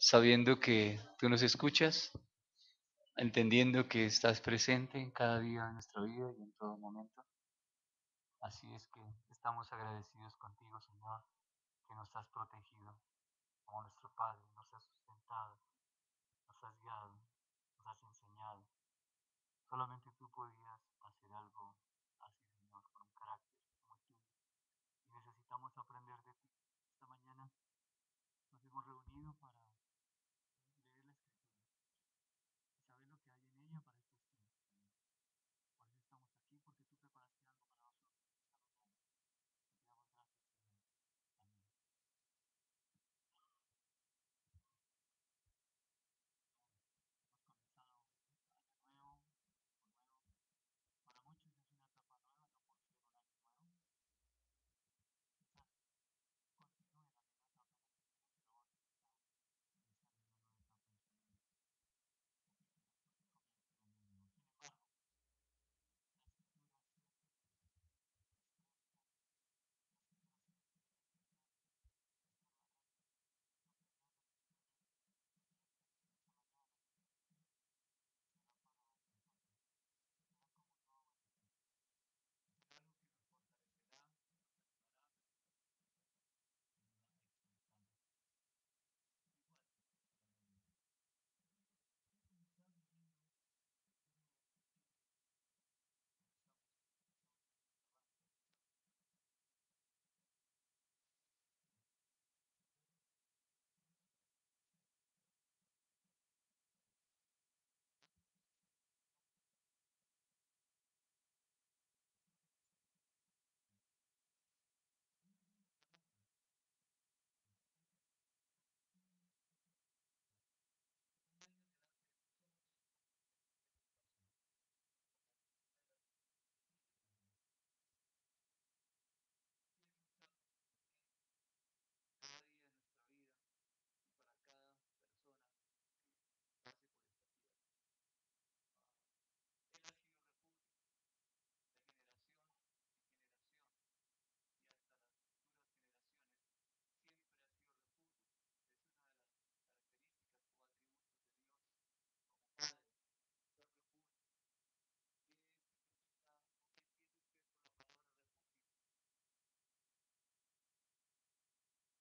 sabiendo que tú nos escuchas, entendiendo que estás presente en cada día de nuestra vida y en todo momento. Así es que estamos agradecidos contigo, Señor, que nos has protegido como nuestro Padre, nos has sustentado, nos has guiado, nos has enseñado. Solamente tú podías hacer algo así, Señor, con un carácter como el tuyo. Y necesitamos aprender de ti. Esta mañana nos hemos reunido para leer la Escritura y saber lo que hay en ella para estos tiempos, Señor. Por eso estamos aquí, porque tú preparaste algo para nosotros esta mañana. Te damos gracias, Señor. Amén. Hemos comenzado un año nuevo, tiempo nuevo. Para muchos es una etapa nueva, no por ser un año nuevo. Quizás continúe la misma etapa en el que viene, pero hoy está iniciando una nueva etapa en su vida. Así que hoy comienza un año nuevo. Sin embargo, la escritura siempre es fresca, la escritura siempre está presente en nuestra mente. No perdemos de vista que esta mañana, que este tiempo será para nosotros, que será como un nuevo amanecer, que será algo que nos fortalecerá, que nos animará, pero que también nos ayudará a exaltarnos. Al igual que será un nuevo día. Quiero comenzar leyendo uno de estos títulos que usamos en nuestra alabanza de Salmo 103. Primero, quiero leer el versículo 7. Antes que suceda lo que va a suceder, quiero que presentes esta reflexión. Dice así la palabra: enfréntate continuamente con tu pecado. Pon leña delante de tus ojos y detente tu pasión, como quien muela espiga de olivo. Aquí hay un salmo pertinente para cada día de nuestra vida y para cada persona que pase por esta tierra. Ah, Él ha sido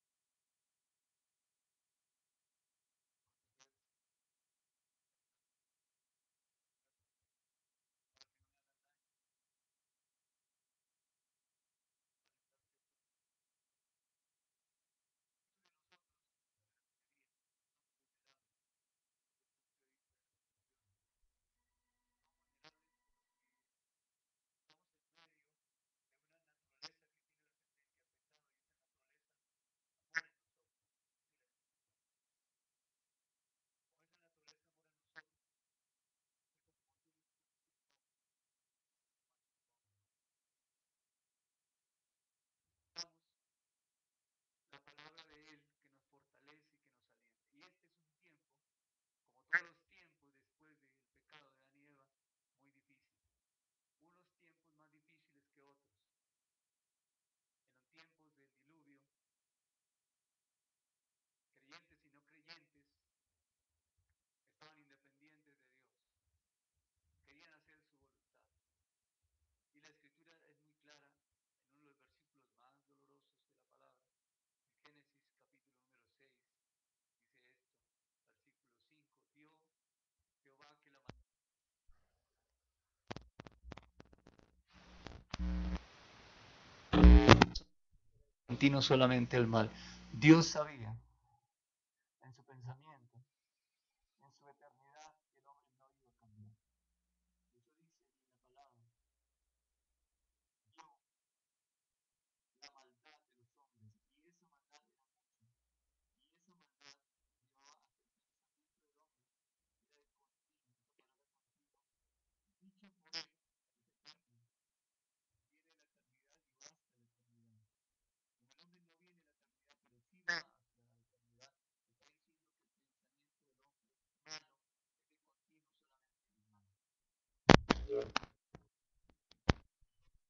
refugio de generación en generación y hasta las futuras generaciones siempre ha sido refugio. Es una de las características o atributos de Dios como Padre, ser refugio. ¿Qué significa o qué entiende usted por la palabra refugio? Protegerse, resguardarse, resguardarse para que no me hagan daño, para estar seguro. Muchos de nosotros, la gran mayoría, somos vulnerables desde el punto de vista de las emociones. Son vulnerables porque estamos en medio de una naturaleza que tiene la tendencia a pecado y esa naturaleza mora en nosotros. Sí la escucho. Como esa naturaleza mora en nosotros, es como yo le escucho que estamos en un macho cabrío. Necesitamos la palabra de Él que nos fortalece y que nos aliente. Y este es un tiempo, como todos los tiempos después del pecado de Adán y Eva, muy difícil. Unos tiempos más difíciles que otros. En los tiempos del diluvio, creyentes y no creyentes estaban independientes de Dios, querían hacer su voluntad. Y la escritura es muy clara en uno de los versículos más dolorosos de la palabra, en Génesis capítulo número 6, dice esto, versículo 5: vio Jehová que la continuo solamente el mal. Dios sabía en su pensamiento, en su eternidad, que el hombre no iba a cambiar. Por eso dice allí en la palabra: vio la maldad de los hombres, y esa maldad era mucha, y esa maldad llevaba a que el pensamiento del hombre era de continuo. Esa palabra continuo, dicha por él, es eterno, viene de la eternidad y va hasta la eternidad. Como el hombre no viene a la eternidad, pero sí va hacia la eternidad, está diciendo que el pensamiento del hombre malo es de continuo solamente el mal.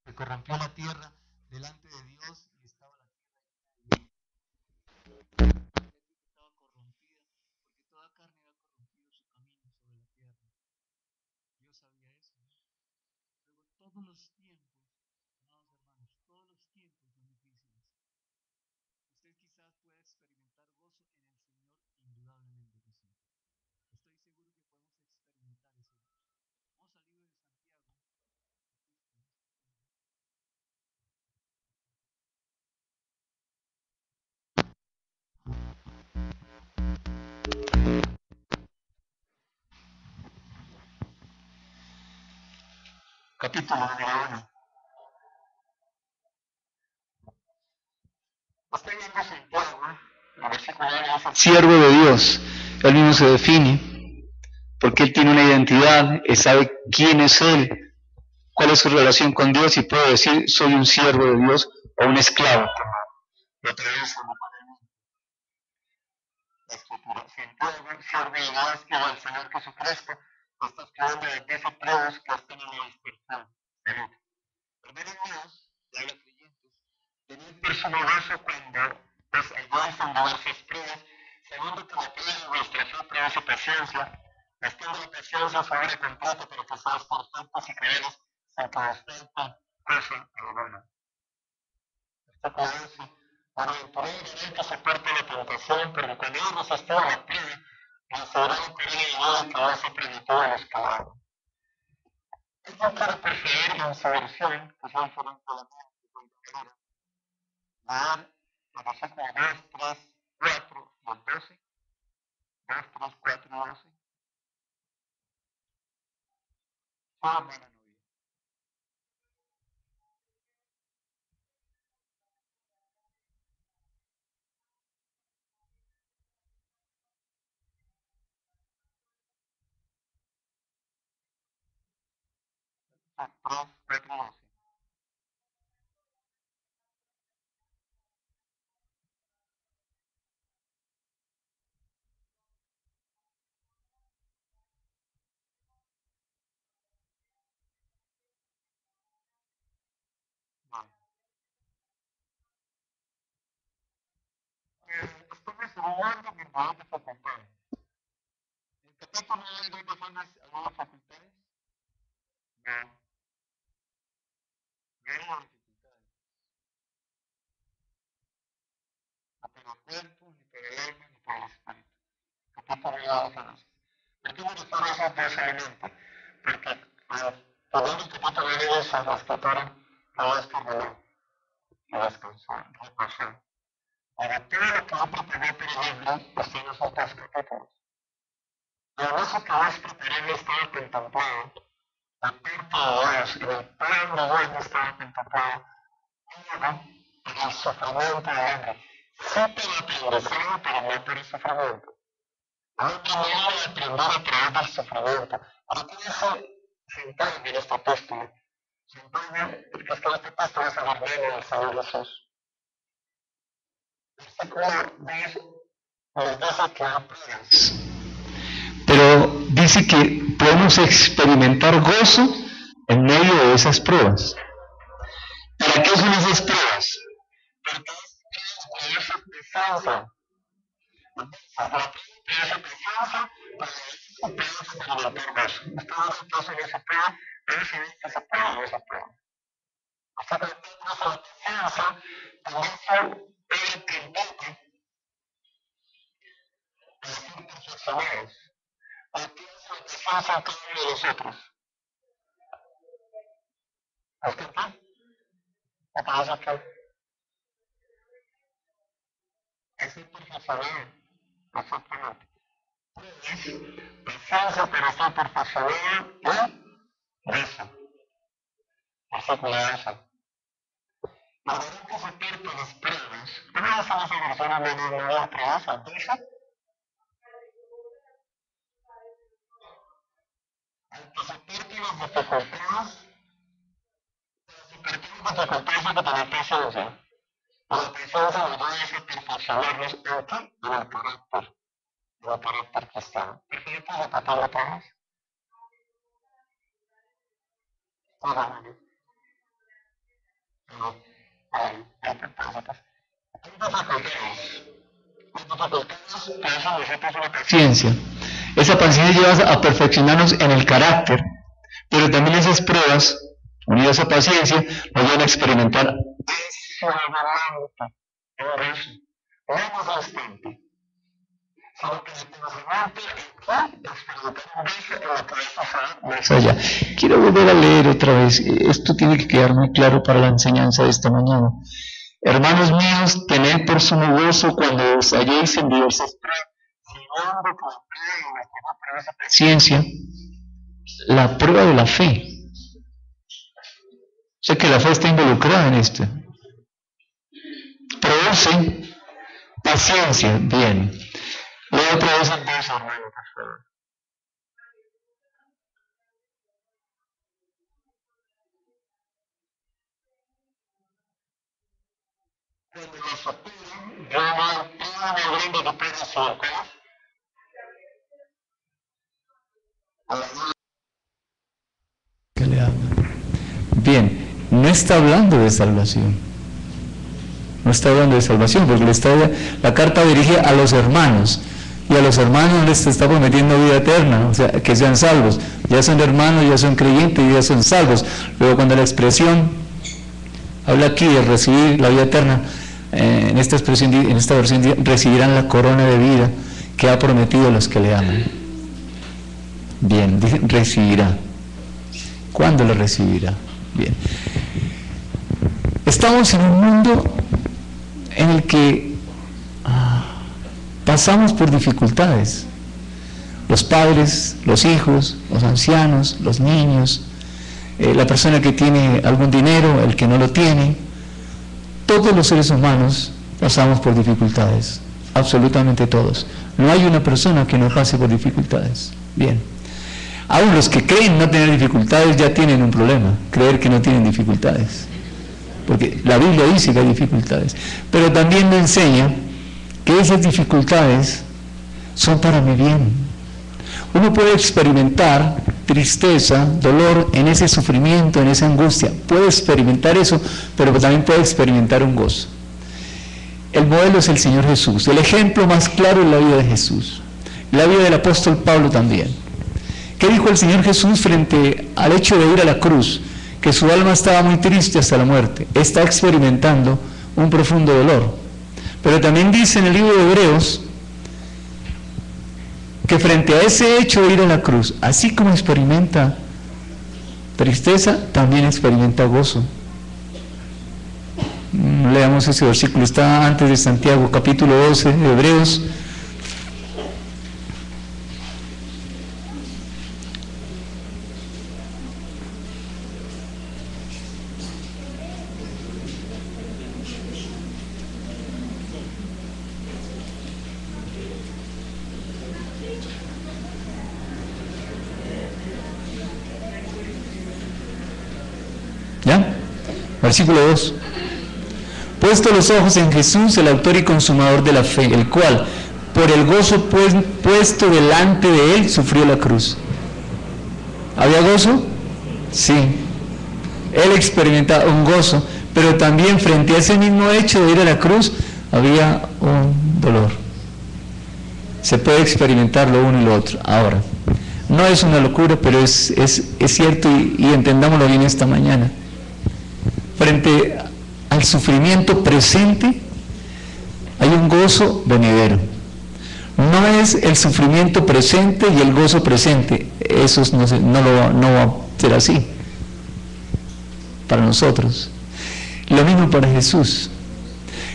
Se corrompió la tierra delante de Dios y estaba la tierra llena de mal. Quiere decir que estaba corrompida sabía eso, ¿no? Luego, todos los tiempos, amados hermanos, todos los tiempos son difíciles. Usted quizás pueda experimentar gozo en el Señor, indudablemente que sí. Estoy seguro que podemos experimentar ese gozo. Vamos al libro de Santiago. Capítulo número 1. Está viendo Santiago, el versículo 1 dice: siervo de Dios. Él mismo se define, porque él tiene una identidad, él sabe quién es él, cuál es su relación con Dios, y puede decir: soy un siervo de Dios o un esclavo. Lo traduce la escritura. Santiago, siervo de Dios y del Señor Jesucristo, está escribiendo de 10 pruebas que están en la dispersión. Primero Dios, y a los creyentes, tener personal gozo cuando avanzan diversas pruebas. Segundo, que la prueba de nuestra fe produce paciencia. Estando la paciencia se abre completa para que seas perfectos y creemos sin que os falte cosa alguna. Versículo 12. Bienaventurado se parte la tentación, pero cuando hemos resistido a la prueba, recibirá la corona de vida que Dios ha prometido a los que lo aman. Es no quiero perseguir en su versión, que es diferente a la mía, que es leer los versículos 2, 3, 4 y el 12. 2, 3, 4 y 12. Hermana novia. Estamos evaluando mi nivel de facultades. ¿En qué tipo no hay dos personas algunas facultades? No. No hay dificultades. No para el cuerpo, ni para el alma, ni para el espíritu. ¿Qué tipo no hay diferencias? ¿Por qué me refiero a esos dos elementos? Porque podemos que tipo de ellos se rescataron a este reloj. Y descansó, repasó. Ahora, todo lo que yo preparé para el libro está en esos dos capítulos. Y el gozo que Dios preparó no estaba contemplado. La parte de Dios y el plan de Dios no estaba contemplado. Luego, para el sufrimiento del hombre. Sí para aprendizaje, pero no para el sufrimiento. Hay que aprender a través del sufrimiento. Ahora, ¿qué dice Santiago en este apóstol? Santiago, porque este apóstol es el hermano del Señor Jesús. Versículo 10 nos dice que hay pruebas. Pero dice que podemos experimentar gozo en medio de esas pruebas. ¿Para qué son esas pruebas? Porque es preciosa. La prueba es preciosa para experimentar gozo. Ustedes pasan esa prueba, pero se ve que esa prueba no es esa prueba. O sea que la preciosa, el gozo es el que invoca a ser perfeccionados. Aquí es lo que pasa en cada uno de nosotros. ¿Hasta aquí? ¿O pasa aquí? Es ser perfeccionado. Exactamente. Paciencia para ser perfeccionado y eso. Versículo 11. La verdad que se parte las pruebas. ¿Cómo hacen esa persona no da pruebas a eso? Al que se parte las dificultades, hay que tener paciencia. La paciencia nos va a hacer perfeccionarnos en qué? En el carácter. En el carácter cristiano. ¿Por qué no puedo repetirlo todos? Paciencia. Esa paciencia lleva a perfeccionarnos en el carácter. Pero también esas pruebas, unidas a paciencia, nos van a experimentar más allá. Quiero volver a leer otra vez. Esto tiene que quedar muy claro para la enseñanza de esta mañana. Hermanos míos, tened por sumo gozo cuando os halléis en diversas pruebas, siguiendo con la paciencia la prueba de la fe. O sea que la fe está involucrada en esto. Produce paciencia. Bien. Leo otra vez entonces, hermano, por favor. Cuando los saturan, llama a una grande que pega su boca. Que le habla. Bien, no está hablando de salvación. No está hablando de salvación, porque la carta dirige a los hermanos. Y a los hermanos les está prometiendo vida eterna, o sea, que sean salvos. Ya son hermanos, ya son creyentes y ya son salvos. Luego cuando la expresión habla aquí de recibir la vida eterna, en esta versión recibirán la corona de vida que ha prometido a los que le aman. Bien, dice recibirá. ¿Cuándo lo recibirá? Bien. Estamos en un mundo en el que pasamos por dificultades. Los padres, los hijos, los ancianos, los niños, la persona que tiene algún dinero, el que no lo tiene. Todos los seres humanos pasamos por dificultades, absolutamente todos. No hay una persona que no pase por dificultades. Bien. Aún los que creen no tener dificultades ya tienen un problema, creer que no tienen dificultades. Porque la Biblia dice que hay dificultades. Pero también me enseña que esas dificultades son para mi bien. Uno puede experimentar tristeza, dolor en ese sufrimiento, en esa angustia. Puede experimentar eso, pero también puede experimentar un gozo. El modelo es el Señor Jesús. El ejemplo más claro es la vida de Jesús. La vida del apóstol Pablo también. ¿Qué dijo el Señor Jesús frente al hecho de ir a la cruz? Que su alma estaba muy triste hasta la muerte. Está experimentando un profundo dolor. Pero también dice en el libro de Hebreos que frente a ese hecho de ir a la cruz, así como experimenta tristeza, también experimenta gozo. Leamos ese versículo, está antes de Santiago, capítulo 12 de Hebreos. ¿Ya? Versículo 2. Puesto los ojos en Jesús, el autor y consumador de la fe, el cual, por el gozo puesto delante de él, sufrió la cruz. ¿Había gozo? Sí. Él experimentaba un gozo, pero también frente a ese mismo hecho de ir a la cruz, había un dolor. Se puede experimentar lo uno y lo otro. Ahora, no es una locura, pero es cierto y entendámoslo bien esta mañana. Frente al sufrimiento presente hay un gozo venidero. No es el sufrimiento presente y el gozo presente. Eso no va a ser así para nosotros. Lo mismo para Jesús.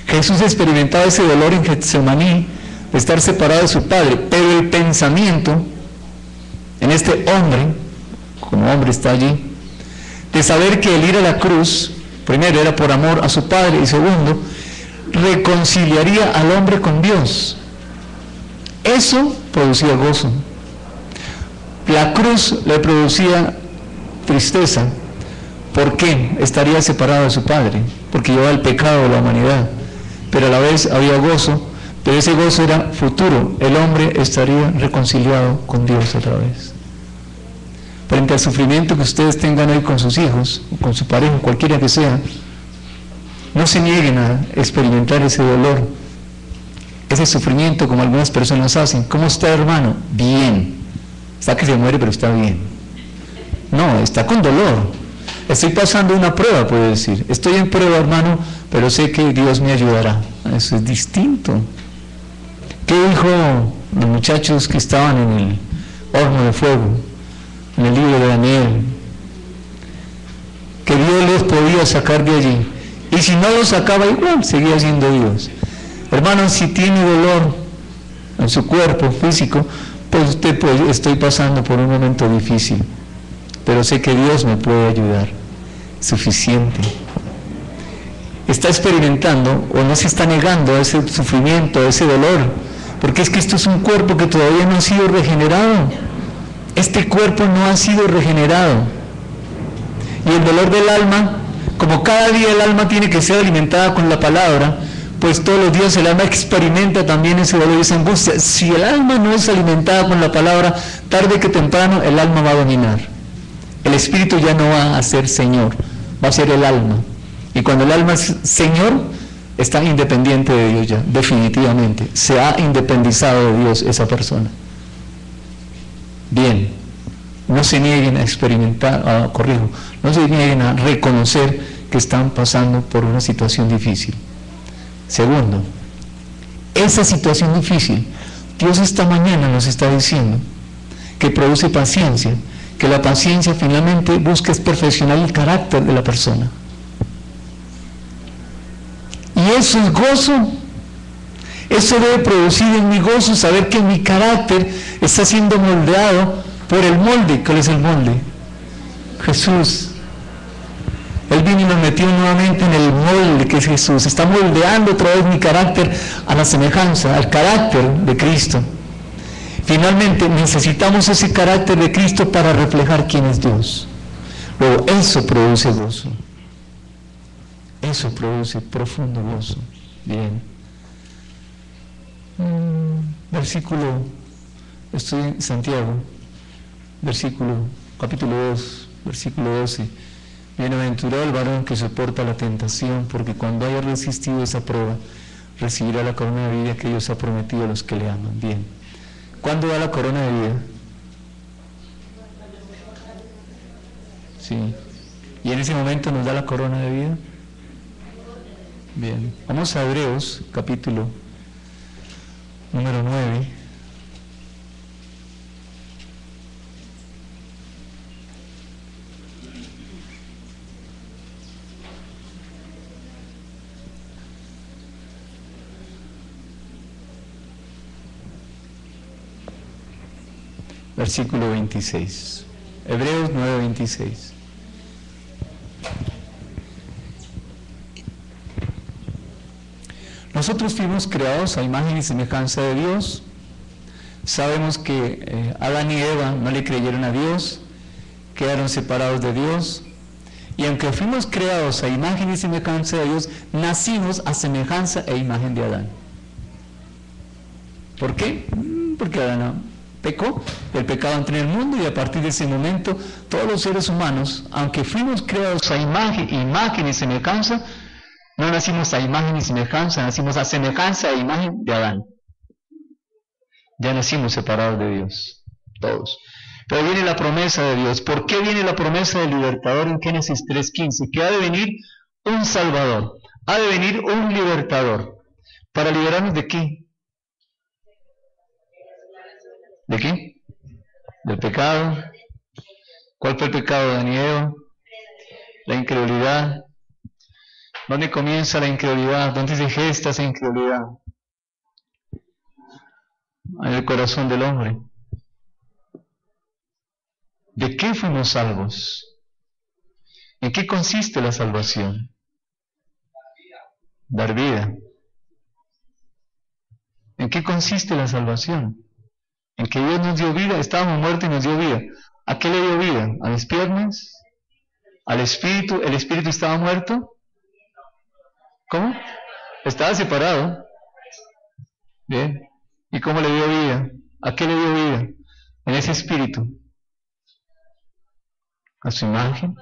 Jesús experimentaba ese dolor en Getsemaní de estar separado de su Padre, pero el pensamiento en este hombre, como hombre está allí, de saber que el ir a la cruz, primero era por amor a su Padre y segundo, reconciliaría al hombre con Dios. Eso producía gozo. La cruz le producía tristeza. ¿Por qué? Estaría separado de su Padre, porque llevaba el pecado de la humanidad. Pero a la vez había gozo, pero ese gozo era futuro. El hombre estaría reconciliado con Dios otra vez. Frente al sufrimiento que ustedes tengan hoy con sus hijos, o con su pareja, cualquiera que sea, no se nieguen a experimentar ese dolor, ese sufrimiento como algunas personas hacen. ¿Cómo está, hermano? Bien. Está que se muere, pero está bien. No, está con dolor. Estoy pasando una prueba, puede decir. Estoy en prueba, hermano, pero sé que Dios me ayudará. Eso es distinto. ¿Qué dijo los muchachos que estaban en el horno de fuego, en el libro de Daniel? Que Dios los podía sacar de allí. Y si no los sacaba, igual seguía siendo Dios. Hermano, si tiene dolor en su cuerpo físico, pues usted estoy pasando por un momento difícil, pero sé que Dios me puede ayudar. Suficiente. Está experimentando o no se está negando a ese sufrimiento, a ese dolor, porque es que esto es un cuerpo que todavía no ha sido regenerado. Este cuerpo no ha sido regenerado. Y el dolor del alma, como cada día el alma tiene que ser alimentada con la palabra, pues todos los días el alma experimenta también ese dolor y esa angustia. Si el alma no es alimentada con la palabra, tarde que temprano el alma va a dominar. El espíritu ya no va a ser Señor, va a ser el alma. Y cuando el alma es Señor, está independiente de Dios ya, definitivamente. Se ha independizado de Dios esa persona. Bien, no se nieguen a experimentar, no se nieguen a reconocer que están pasando por una situación difícil. Segundo, esa situación difícil, Dios esta mañana nos está diciendo que produce paciencia, que la paciencia finalmente busca es perfeccionar el carácter de la persona. Y eso es gozo. Eso debe producir en mi gozo, saber que mi carácter está siendo moldeado por el molde. ¿Cuál es el molde? Jesús. Él vino y nos metió nuevamente en el molde que es Jesús. Está moldeando otra vez mi carácter a la semejanza, al carácter de Cristo. Finalmente necesitamos ese carácter de Cristo para reflejar quién es Dios. Luego, eso produce gozo. Eso produce profundo gozo. Bien. Versículo, estoy en Santiago, capítulo 2, versículo 12. Bienaventurado el varón que soporta la tentación, porque cuando haya resistido esa prueba, recibirá la corona de vida que Dios ha prometido a los que le aman. Bien. ¿Cuándo da la corona de vida? Sí. ¿Y en ese momento nos da la corona de vida? Bien. Vamos a Hebreos, capítulo número 9. Versículo 26. Hebreos 9, 26. Nosotros fuimos creados a imagen y semejanza de Dios. Sabemos que Adán y Eva no le creyeron a Dios, quedaron separados de Dios. Y aunque fuimos creados a imagen y semejanza de Dios, nacimos a semejanza e imagen de Adán. ¿Por qué? Porque Adán pecó, el pecado entró en el mundo y a partir de ese momento todos los seres humanos, aunque fuimos creados a imagen y semejanza, no nacimos a imagen y semejanza, nacimos a semejanza e imagen de Adán. Ya nacimos separados de Dios, todos. Pero viene la promesa de Dios. ¿Por qué viene la promesa del libertador en Génesis 3:15? Que ha de venir un Salvador, ha de venir un libertador. ¿Para liberarnos de qué? ¿De qué? Del pecado. ¿Cuál fue el pecado de Adán y Eva? La incredulidad. ¿Dónde comienza la incredulidad? ¿Dónde se gesta esa incredulidad? En el corazón del hombre. ¿De qué fuimos salvos? ¿En qué consiste la salvación? Dar vida. ¿En qué consiste la salvación? En que Dios nos dio vida, estábamos muertos y nos dio vida. ¿A qué le dio vida? ¿A las piernas? ¿Al espíritu? ¿El espíritu estaba muerto? ¿Cómo? Estaba separado. Bien. ¿Y cómo le dio vida? ¿A qué le dio vida? En ese espíritu. A su imagen.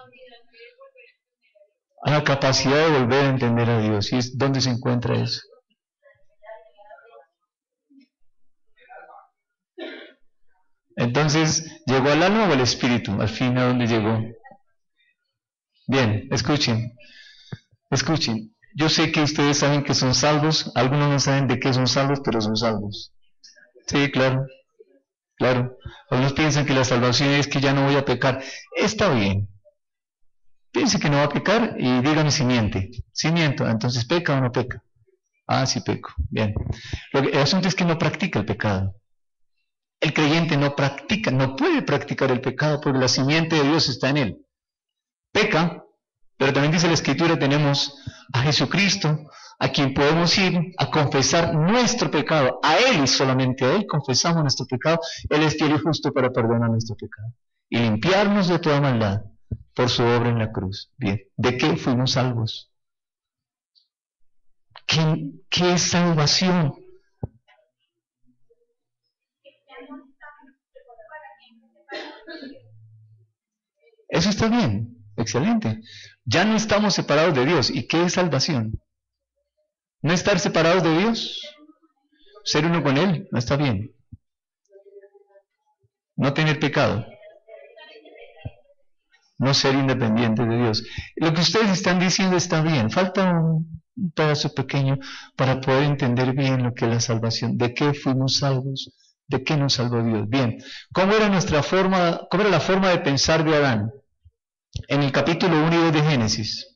A la capacidad de volver a entender a Dios. ¿Y es dónde se encuentra eso? Entonces, ¿llegó al alma o al espíritu? Al fin, ¿a dónde llegó? Bien, escuchen. Yo sé que ustedes saben que son salvos. Algunos no saben de qué son salvos, pero son salvos. Sí, claro. Algunos piensan que la salvación es que ya no voy a pecar. Está bien. Piense que no va a pecar y dígame si miente. Si miento, entonces ¿peca o no peca? Ah, sí peco. Bien. El asunto es que no practica el pecado. El creyente no puede practicar el pecado porque la simiente de Dios está en él. Peca, pero también dice la Escritura, tenemos a Jesucristo, a quien podemos ir a confesar nuestro pecado. A Él y solamente a Él confesamos nuestro pecado. Él es fiel y justo para perdonar nuestro pecado y limpiarnos de toda maldad por su obra en la cruz. Bien, ¿de qué fuimos salvos? ¿Qué es salvación? Eso está bien, excelente. Ya no estamos separados de Dios. ¿Y qué es salvación? ¿No estar separados de Dios? Ser uno con Él, no está bien. No tener pecado. No ser independiente de Dios. Lo que ustedes están diciendo está bien. Falta un pedazo pequeño para poder entender bien lo que es la salvación. ¿De qué fuimos salvos? ¿De qué nos salvó Dios? Bien. ¿Cómo era la forma de pensar de Adán? En el capítulo 1 y 2 de Génesis.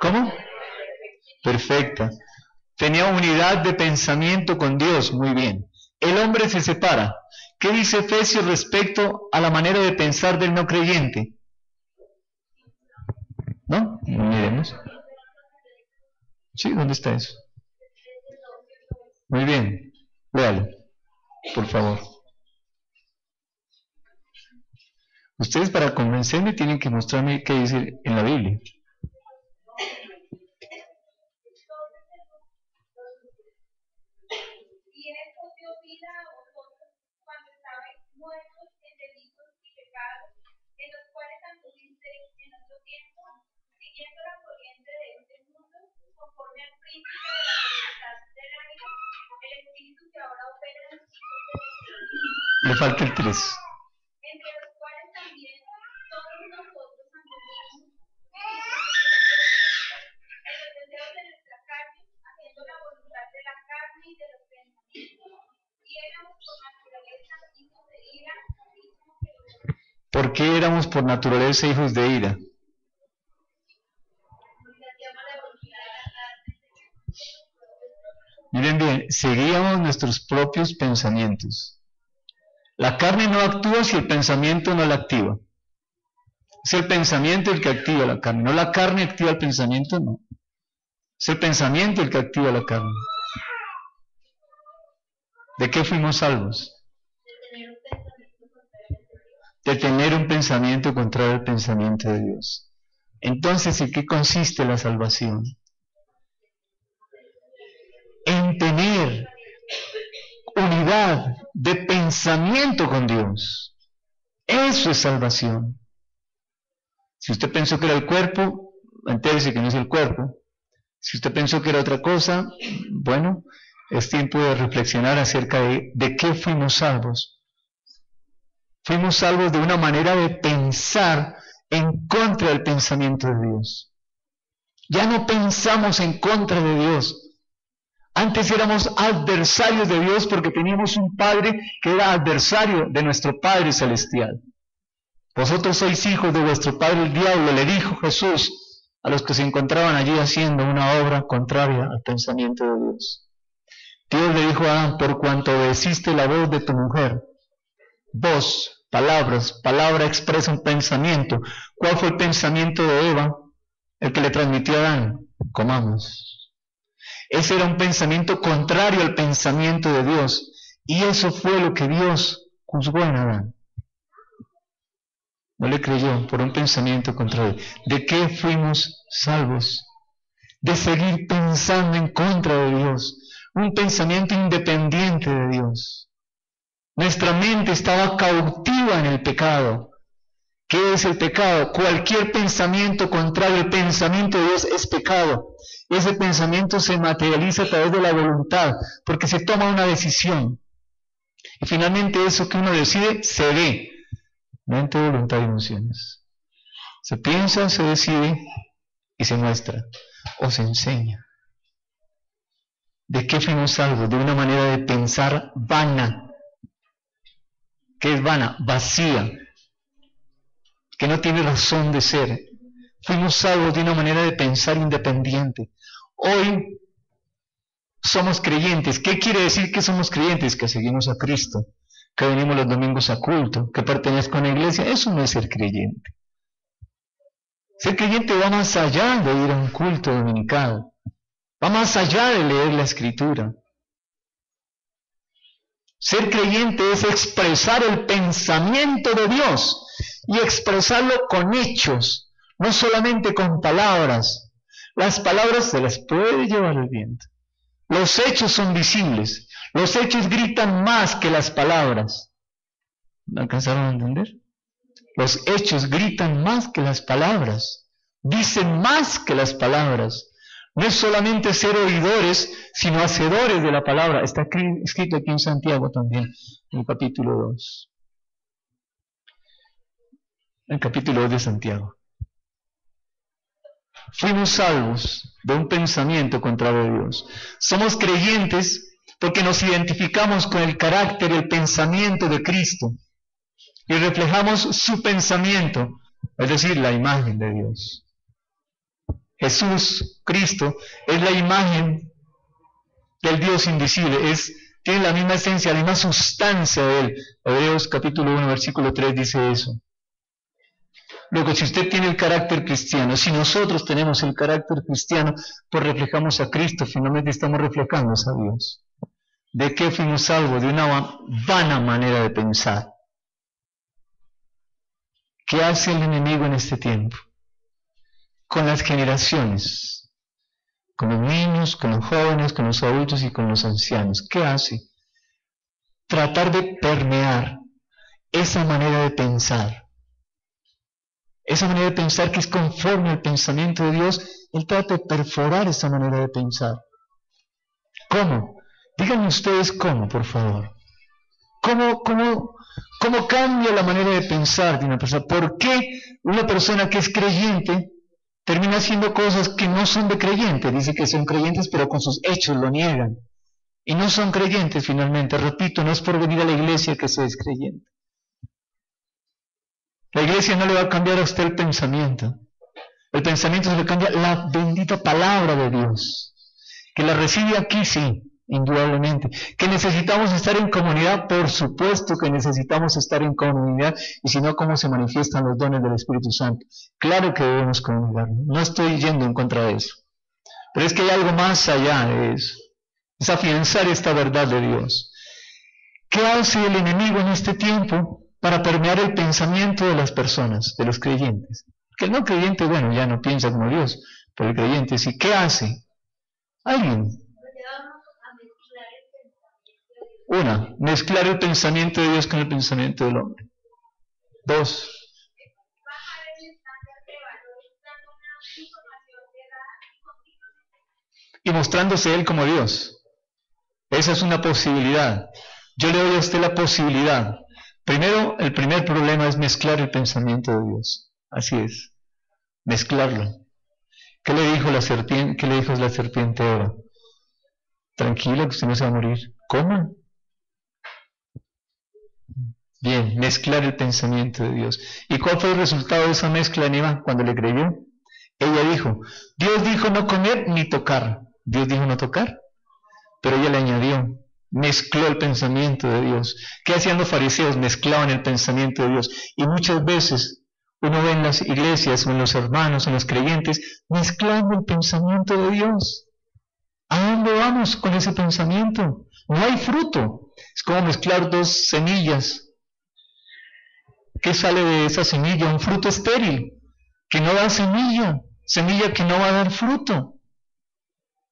¿Cómo? Perfecta. Tenía unidad de pensamiento con Dios. Muy bien. El hombre se separa. ¿Qué dice Efesios respecto a la manera de pensar del no creyente? ¿No? Miremos. Sí, ¿dónde está eso? Muy bien. Léalo, por favor. Ustedes para convencerme tienen que mostrarme qué dice en la Biblia. Muertos en delitos y pecados, en los cuales anduvisteis en otro tiempo, siguiendo la corriente de este mundo, conforme al príncipe de la potestad del aire, el espíritu que ahora opera en los hijos de desobediencia. Le falta el 3. Entre los cuales también todos nosotros anduvimos en los deseos de nuestra carne, haciendo la voluntad de la carne y de los pensamientos, y éramos por naturaleza hijos de ira, mismo que los demás. ¿Por qué éramos por naturaleza hijos de ira? Miren bien, seguíamos nuestros propios pensamientos. La carne no actúa si el pensamiento no la activa. Es el pensamiento el que activa la carne, no la carne activa el pensamiento, no. Es el pensamiento el que activa la carne. ¿De qué fuimos salvos? De tener un pensamiento contrario al pensamiento de Dios. Entonces, ¿en qué consiste la salvación? En tener unidad de pensamiento con Dios. Eso es salvación. Si usted pensó que era el cuerpo, entérese que no es el cuerpo. Si usted pensó que era otra cosa, bueno, es tiempo de reflexionar acerca de qué fuimos salvos. Fuimos salvos de una manera de pensar en contra del pensamiento de Dios. Ya no pensamos en contra de Dios. Antes éramos adversarios de Dios porque teníamos un Padre que era adversario de nuestro Padre Celestial. Vosotros sois hijos de vuestro padre el diablo, le dijo Jesús a los que se encontraban allí haciendo una obra contraria al pensamiento de Dios. Dios le dijo a Adán, por cuanto obedeciste la voz de tu mujer, voz, palabra expresa un pensamiento. ¿Cuál fue el pensamiento de Eva? El que le transmitió a Adán, comamos. Ese era un pensamiento contrario al pensamiento de Dios, y eso fue lo que Dios juzgó en Adán. No le creyó por un pensamiento contrario. ¿De qué fuimos salvos? De seguir pensando en contra de Dios. Un pensamiento independiente de Dios. Nuestra mente estaba cautiva en el pecado. ¿Qué es el pecado? Cualquier pensamiento contrario al pensamiento de Dios es pecado. Ese pensamiento se materializa a través de la voluntad, porque se toma una decisión. Y finalmente eso que uno decide se ve. Mente, voluntad y emociones. Se piensa, se decide y se muestra o se enseña. ¿De qué fuimos salvos? De una manera de pensar vana. ¿Qué es vana? Vacía. Que no tiene razón de ser. Fuimos salvos de una manera de pensar independiente. Hoy somos creyentes. ¿Qué quiere decir que somos creyentes? Que seguimos a Cristo, que venimos los domingos a culto, que pertenezco a una iglesia. Eso no es ser creyente. Ser creyente va más allá de ir a un culto dominical. Va más allá de leer la Escritura. Ser creyente es expresar el pensamiento de Dios y expresarlo con hechos. No solamente con palabras. Las palabras se las puede llevar el viento. Los hechos son visibles. Los hechos gritan más que las palabras. ¿No alcanzaron a entender? Los hechos gritan más que las palabras. Dicen más que las palabras. No es solamente ser oidores, sino hacedores de la palabra. Está escrito aquí en Santiago también, en el capítulo 2. En el capítulo 2 de Santiago. Fuimos salvos de un pensamiento contrario a Dios. Somos creyentes porque nos identificamos con el carácter y el pensamiento de Cristo y reflejamos su pensamiento, es decir, la imagen de Dios. Jesús, Cristo, es la imagen del Dios invisible, tiene la misma esencia, la misma sustancia de Él. Hebreos capítulo 1, versículo 3 dice eso. Luego, si usted tiene el carácter cristiano, si nosotros tenemos el carácter cristiano, pues reflejamos a Cristo, finalmente estamos reflejando a Dios. ¿De qué fuimos salvos? De una vana manera de pensar. ¿Qué hace el enemigo en este tiempo? Con las generaciones, con los niños, con los jóvenes, con los adultos y con los ancianos. ¿Qué hace? Tratar de permear esa manera de pensar. Esa manera de pensar que es conforme al pensamiento de Dios, Él trata de perforar esa manera de pensar. ¿Cómo? Díganme ustedes cómo, por favor. ¿Cómo cambia la manera de pensar de una persona? ¿Por qué una persona que es creyente termina haciendo cosas que no son de creyentes? Dice que son creyentes, pero con sus hechos lo niegan. Y no son creyentes finalmente. Repito, no es por venir a la iglesia que se es creyente. La iglesia no le va a cambiar a usted el pensamiento. El pensamiento se le cambia la bendita palabra de Dios. Que la recibe aquí, sí, indudablemente. Que necesitamos estar en comunidad, por supuesto que necesitamos estar en comunidad. Y si no, ¿cómo se manifiestan los dones del Espíritu Santo? Claro que debemos comunicarnos. No estoy yendo en contra de eso. Pero es que hay algo más allá de eso. Es afianzar esta verdad de Dios. ¿Qué hace el enemigo en este tiempo para permear el pensamiento de las personas, de los creyentes? Que el no creyente, bueno, ya no piensa como Dios, pero el creyente sí. ¿Qué hace? Alguien. Una, mezclar el pensamiento de Dios con el pensamiento del hombre. Dos, y mostrándose Él como Dios. Esa es una posibilidad. Yo le doy a usted la posibilidad. Primero, el primer problema es mezclar el pensamiento de Dios. Así es. Mezclarlo. ¿Qué le dijo la serpiente? ¿Qué le dijo la serpiente ahora? Tranquilo, que usted no se va a morir. ¿Cómo? Bien, mezclar el pensamiento de Dios. ¿Y cuál fue el resultado de esa mezcla en Eva cuando le creyó? Ella dijo, Dios dijo no comer ni tocar. Dios dijo no tocar. Pero ella le añadió, mezcló el pensamiento de Dios. ¿Qué hacían los fariseos? Mezclaban el pensamiento de Dios. Y muchas veces uno ve en las iglesias, o en los hermanos, en los creyentes, mezclando el pensamiento de Dios. ¿A dónde vamos con ese pensamiento? No hay fruto. Es como mezclar dos semillas. ¿Qué sale de esa semilla? Un fruto estéril, que no da semilla, semilla que no va a dar fruto.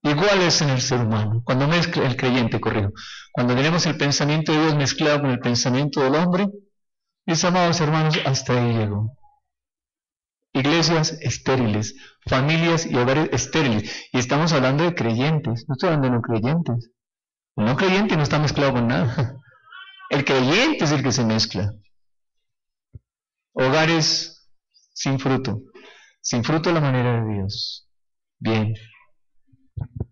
Igual es en el ser humano. Cuando mezcla el creyente, cuando tenemos el pensamiento de Dios mezclado con el pensamiento del hombre, mis amados hermanos, hasta ahí llegó. Iglesias estériles, familias y hogares estériles. Y estamos hablando de creyentes, no estoy hablando de no creyentes. El no creyente no está mezclado con nada. El creyente es el que se mezcla. Hogares sin fruto a la manera de Dios. Bien.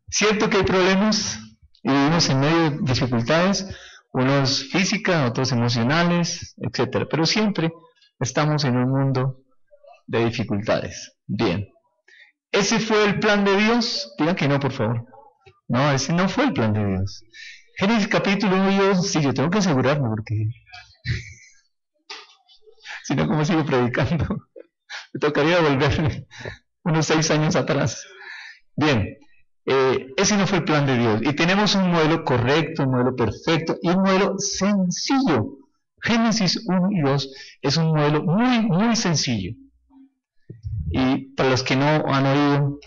Cierto que hay problemas y vivimos en medio de dificultades, unos físicas, otros emocionales, etc. Pero siempre estamos en un mundo de dificultades. Bien. ¿Ese fue el plan de Dios? Digan que no, por favor. No, ese no fue el plan de Dios. Génesis capítulo 1 y 2, sí, yo tengo que asegurarme porque si no, ¿cómo sigo predicando? Me tocaría volver unos 6 años atrás. Bien, ese no fue el plan de Dios. Y tenemos un modelo correcto, un modelo perfecto y un modelo sencillo. Génesis 1 y 2 es un modelo muy, muy sencillo. Y para los que no han oído,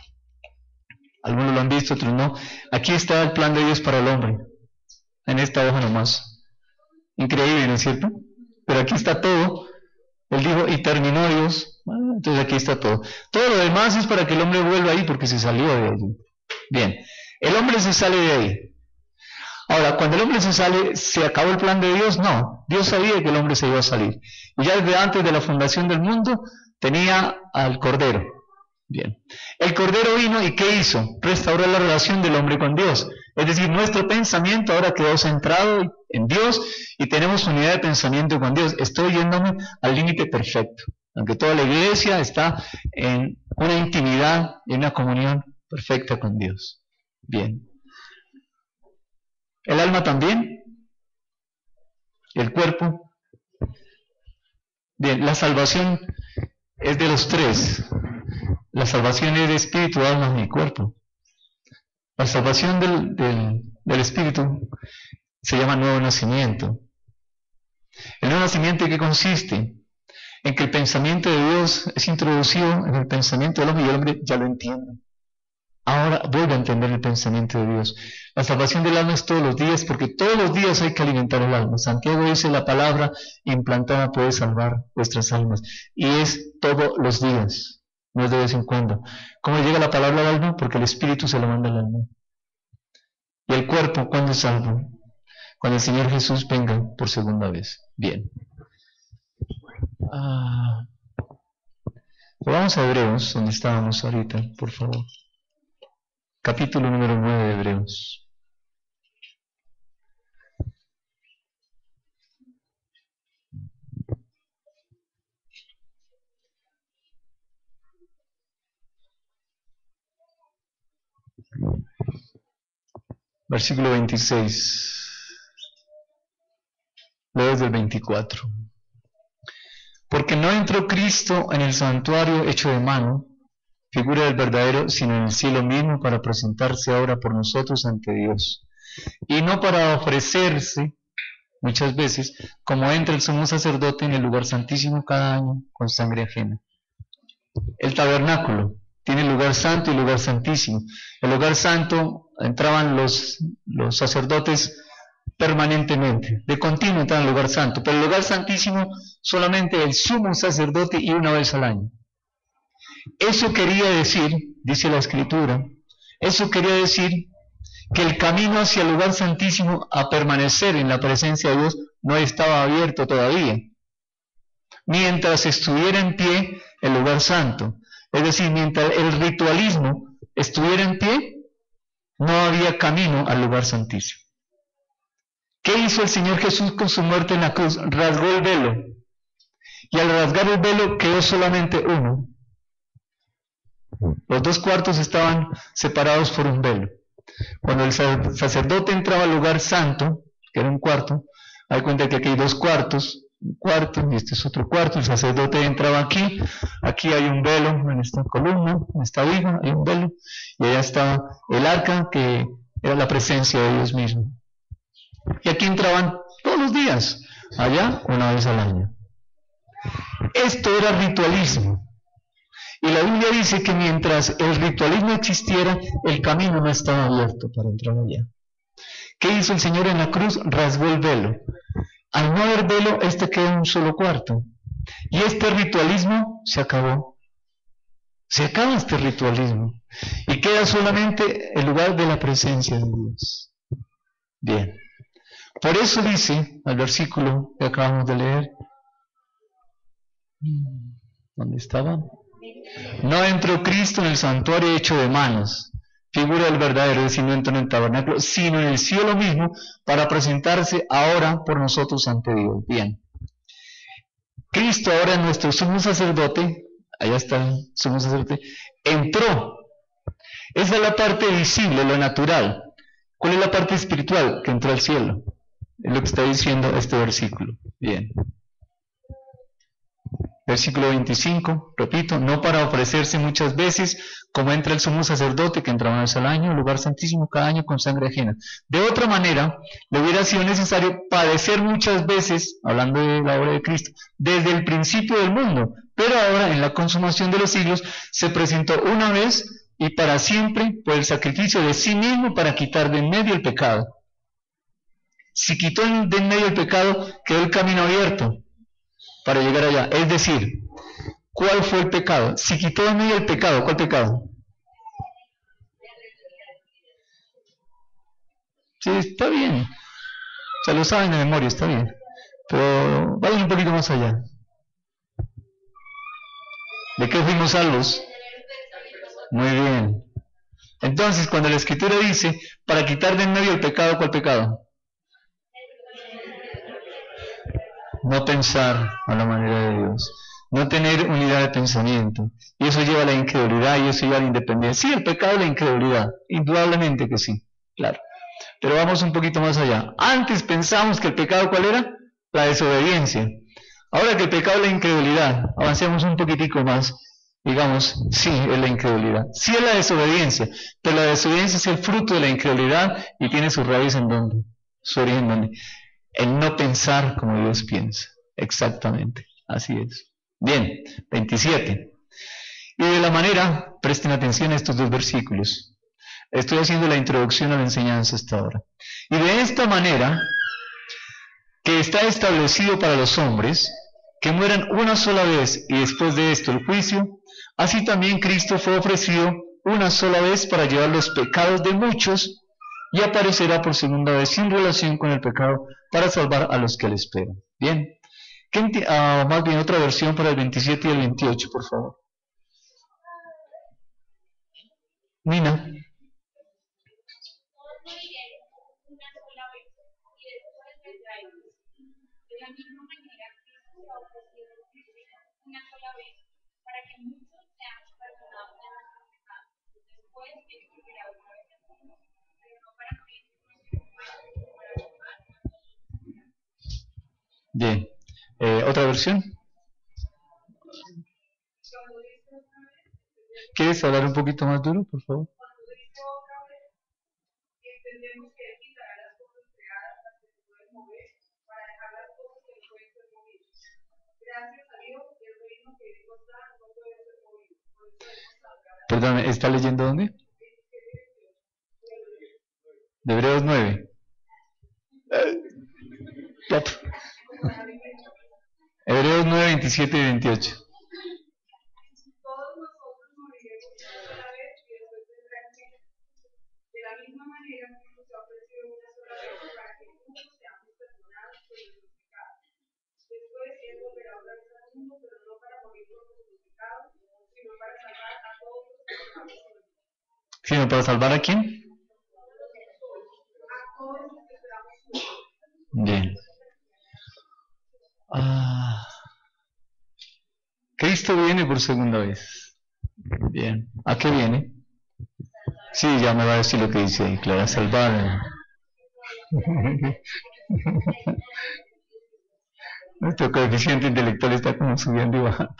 algunos lo han visto, otros no, aquí está el plan de Dios para el hombre, en esta hoja nomás. Increíble, ¿no es cierto? Pero aquí está todo. Él dijo, y terminó Dios. Entonces aquí está todo. Todo lo demás es para que el hombre vuelva ahí porque se salió de allí. Bien, el hombre se sale de ahí. Ahora, cuando el hombre se sale, ¿se acabó el plan de Dios? No, Dios sabía que el hombre se iba a salir. Y ya desde antes de la fundación del mundo, tenía al Cordero. Bien, el Cordero vino y ¿qué hizo? Restauró la relación del hombre con Dios. Es decir, nuestro pensamiento ahora quedó centrado en Dios y tenemos unidad de pensamiento con Dios. Estoy yéndome al límite perfecto. Aunque toda la iglesia está en una intimidad, en una comunión perfecta con Dios. Bien. El alma también. El cuerpo. Bien, la salvación es de los tres. La salvación es de espíritu, alma y cuerpo. La salvación del espíritu se llama nuevo nacimiento. ¿El nuevo nacimiento en qué consiste? En que el pensamiento de Dios es introducido en el pensamiento del hombre y el hombre ya lo entiende. Ahora vuelve a entender el pensamiento de Dios. La salvación del alma es todos los días, porque todos los días hay que alimentar el alma. Santiago dice, la palabra implantada puede salvar vuestras almas. Y es todos los días, no es de vez en cuando. ¿Cómo llega la palabra al alma? Porque el espíritu se lo manda al alma. Y el cuerpo, ¿cuándo es salvo? Cuando el Señor Jesús venga por segunda vez. Bien. Vamos a Hebreos, donde estábamos ahorita, por favor. Capítulo número 9 de Hebreos. Versículo 26. Leo desde el 24. Porque no entró Cristo en el santuario hecho de mano, figura del verdadero, sino en el cielo mismo, para presentarse ahora por nosotros ante Dios. Y no para ofrecerse, muchas veces, como entra el sumo sacerdote en el lugar santísimo cada año, con sangre ajena. El tabernáculo tiene lugar santo y lugar santísimo. El lugar santo entraban los sacerdotes permanentemente, de continuo entraban al lugar santo, pero el lugar santísimo solamente el sumo sacerdote y una vez al año. Eso quería decir, dice la Escritura, eso quería decir que el camino hacia el lugar santísimo a permanecer en la presencia de Dios no estaba abierto todavía, mientras estuviera en pie el lugar santo. Es decir, mientras el ritualismo estuviera en pie, no había camino al lugar santísimo. ¿Qué hizo el Señor Jesús con su muerte en la cruz? Rasgó el velo. Y al rasgar el velo quedó solamente uno. Los dos cuartos estaban separados por un velo. Cuando el sacerdote entraba al lugar santo, que era un cuarto, hay cuenta que aquí hay dos cuartos, un cuarto y este es otro cuarto. El sacerdote entraba aquí hay un velo en esta columna, en esta viga hay un velo, y allá estaba el arca, que era la presencia de Dios mismo. Y aquí entraban todos los días, allá una vez al año. Esto era ritualismo. Y la Biblia dice que mientras el ritualismo existiera, el camino no estaba abierto para entrar allá. ¿Qué hizo el Señor en la cruz? Rasgó el velo. Al no haber velo, queda un solo cuarto. Y este ritualismo se acabó. Se acaba este ritualismo. Y queda solamente el lugar de la presencia de Dios. Bien. Por eso dice el versículo que acabamos de leer. ¿Dónde estaba? No entró Cristo en el santuario hecho de manos, figura del verdadero, es decir, no entró en el tabernáculo, sino en el cielo mismo, para presentarse ahora por nosotros ante Dios. Bien. Cristo ahora es nuestro sumo sacerdote, allá está el sumo sacerdote, entró. Esa es la parte visible, lo natural. ¿Cuál es la parte espiritual? Que entró al cielo. Es lo que está diciendo este versículo. Bien. Versículo 25, repito, no para ofrecerse muchas veces, como entra el sumo sacerdote que entra una vez al año, el lugar santísimo cada año con sangre ajena. De otra manera, le hubiera sido necesario padecer muchas veces, hablando de la obra de Cristo, desde el principio del mundo, pero ahora, en la consumación de los siglos, se presentó una vez y para siempre por el sacrificio de sí mismo para quitar de en medio el pecado. Si quitó de en medio el pecado, quedó el camino abierto para llegar allá. Es decir, ¿cuál fue el pecado? Si quitó de en medio el pecado, ¿cuál pecado? Sí, está bien. Se lo saben de memoria, está bien. Pero vayan un poquito más allá. ¿De qué fuimos salvos? Muy bien. Entonces, cuando la Escritura dice, para quitar de en medio el pecado, ¿cuál pecado? No pensar a la manera de Dios, no tener unidad de pensamiento, y eso lleva a la incredulidad y eso lleva a la independencia. Sí, el pecado es la incredulidad, indudablemente que sí, claro, pero vamos un poquito más allá. Antes pensamos que el pecado, ¿cuál era? La desobediencia. Ahora que el pecado es la incredulidad, avancemos un poquitico más, digamos, sí, es la incredulidad, sí es la desobediencia, pero la desobediencia es el fruto de la incredulidad y tiene su raíz en ¿dónde? Su origen ¿dónde? El no pensar como Dios piensa. Exactamente, así es. Bien, 27. Y de la manera, presten atención a estos dos versículos. Estoy haciendo la introducción a la enseñanza hasta ahora. Y de esta manera, que está establecido para los hombres, que mueran una sola vez y después de esto el juicio, así también Cristo fue ofrecido una sola vez para llevar los pecados de muchos, y aparecerá por segunda vez sin relación con el pecado para salvar a los que le esperan. Bien, más bien otra versión para el 27 y el 28, por favor. Nina. Bien, ¿otra versión? ¿Quieres hablar un poquito más duro, por favor? Entendemos que Él quitará las cosas creadas las que se pueden mover para dejar las cosas que no pueden ser movidas. Gracias a Dios, el reino que Él nos da no puede ser movido. Por eso debemos salvar. Perdón, ¿está leyendo dónde? De Hebreos 9. Hebreos 9, 27 y 28. Todos nosotros moriremos una vez y después vendrá el fin. De la misma manera, Cristo se ha ofrecido una sola vez para que muchos seamos perdonados por nuestros pecados. Después Él volverá otra vez al mundo, pero no para morir por nuestros pecados, sino para salvar a todos los que estamos en el mundo. ¿Sino para salvar a quién? A todos los que esperamos en el mundo. Bien. Cristo viene por segunda vez. Bien. ¿A qué viene? Sí, ya me va a decir lo que dice ahí, claro, a salvar. Nuestro coeficiente intelectual está como subiendo y bajando.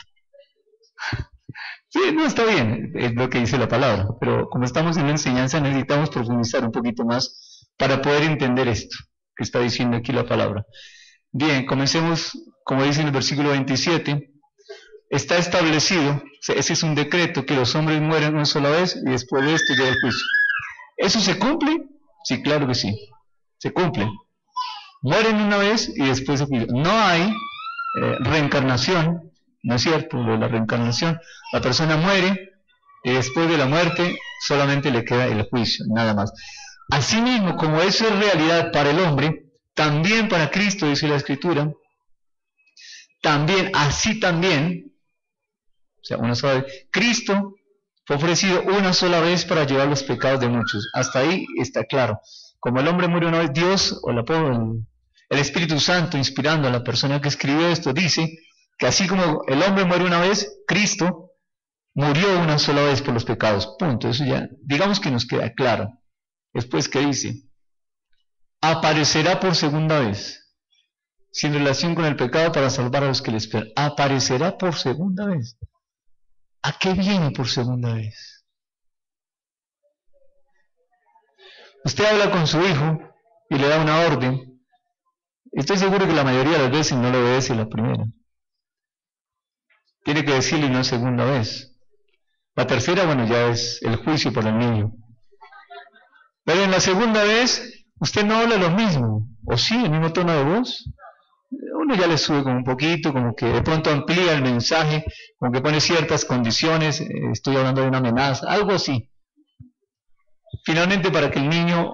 Sí, no, está bien, es lo que dice la palabra, pero como estamos en la enseñanza necesitamos profundizar un poquito más para poder entender esto que está diciendo aquí la palabra. Bien, comencemos, como dice en el versículo 27, está establecido, ese es un decreto, que los hombres mueren una sola vez y después de esto llega el juicio. ¿Eso se cumple? Sí, claro que sí, se cumple. Mueren una vez y después se juicio. No hay reencarnación, ¿no es cierto? Lo de la reencarnación, la persona muere y después de la muerte solamente le queda el juicio, nada más. Asimismo, como eso es realidad para el hombre, también para Cristo, dice la Escritura, también, así también, o sea, una sola vez, Cristo fue ofrecido una sola vez para llevar los pecados de muchos. Hasta ahí está claro. Como el hombre murió una vez, Dios, o el Espíritu Santo, inspirando a la persona que escribió esto, dice que así como el hombre muere una vez, Cristo murió una sola vez por los pecados. Punto. Eso ya, digamos que nos queda claro. Después, ¿qué dice? Aparecerá por segunda vez, sin relación con el pecado, para salvar a los que le esperan. Aparecerá por segunda vez. ¿A qué viene por segunda vez? Usted habla con su hijo y le da una orden. Estoy seguro que la mayoría de las veces no le obedece la primera. Tiene que decirle una segunda vez. La tercera, bueno, ya es el juicio por el niño. Pero en la segunda vez, usted no habla lo mismo. ¿O sí, el mismo tono de voz? Uno ya le sube como un poquito, como que de pronto amplía el mensaje, como que pone ciertas condiciones, estoy hablando de una amenaza, algo así. Finalmente, para que el niño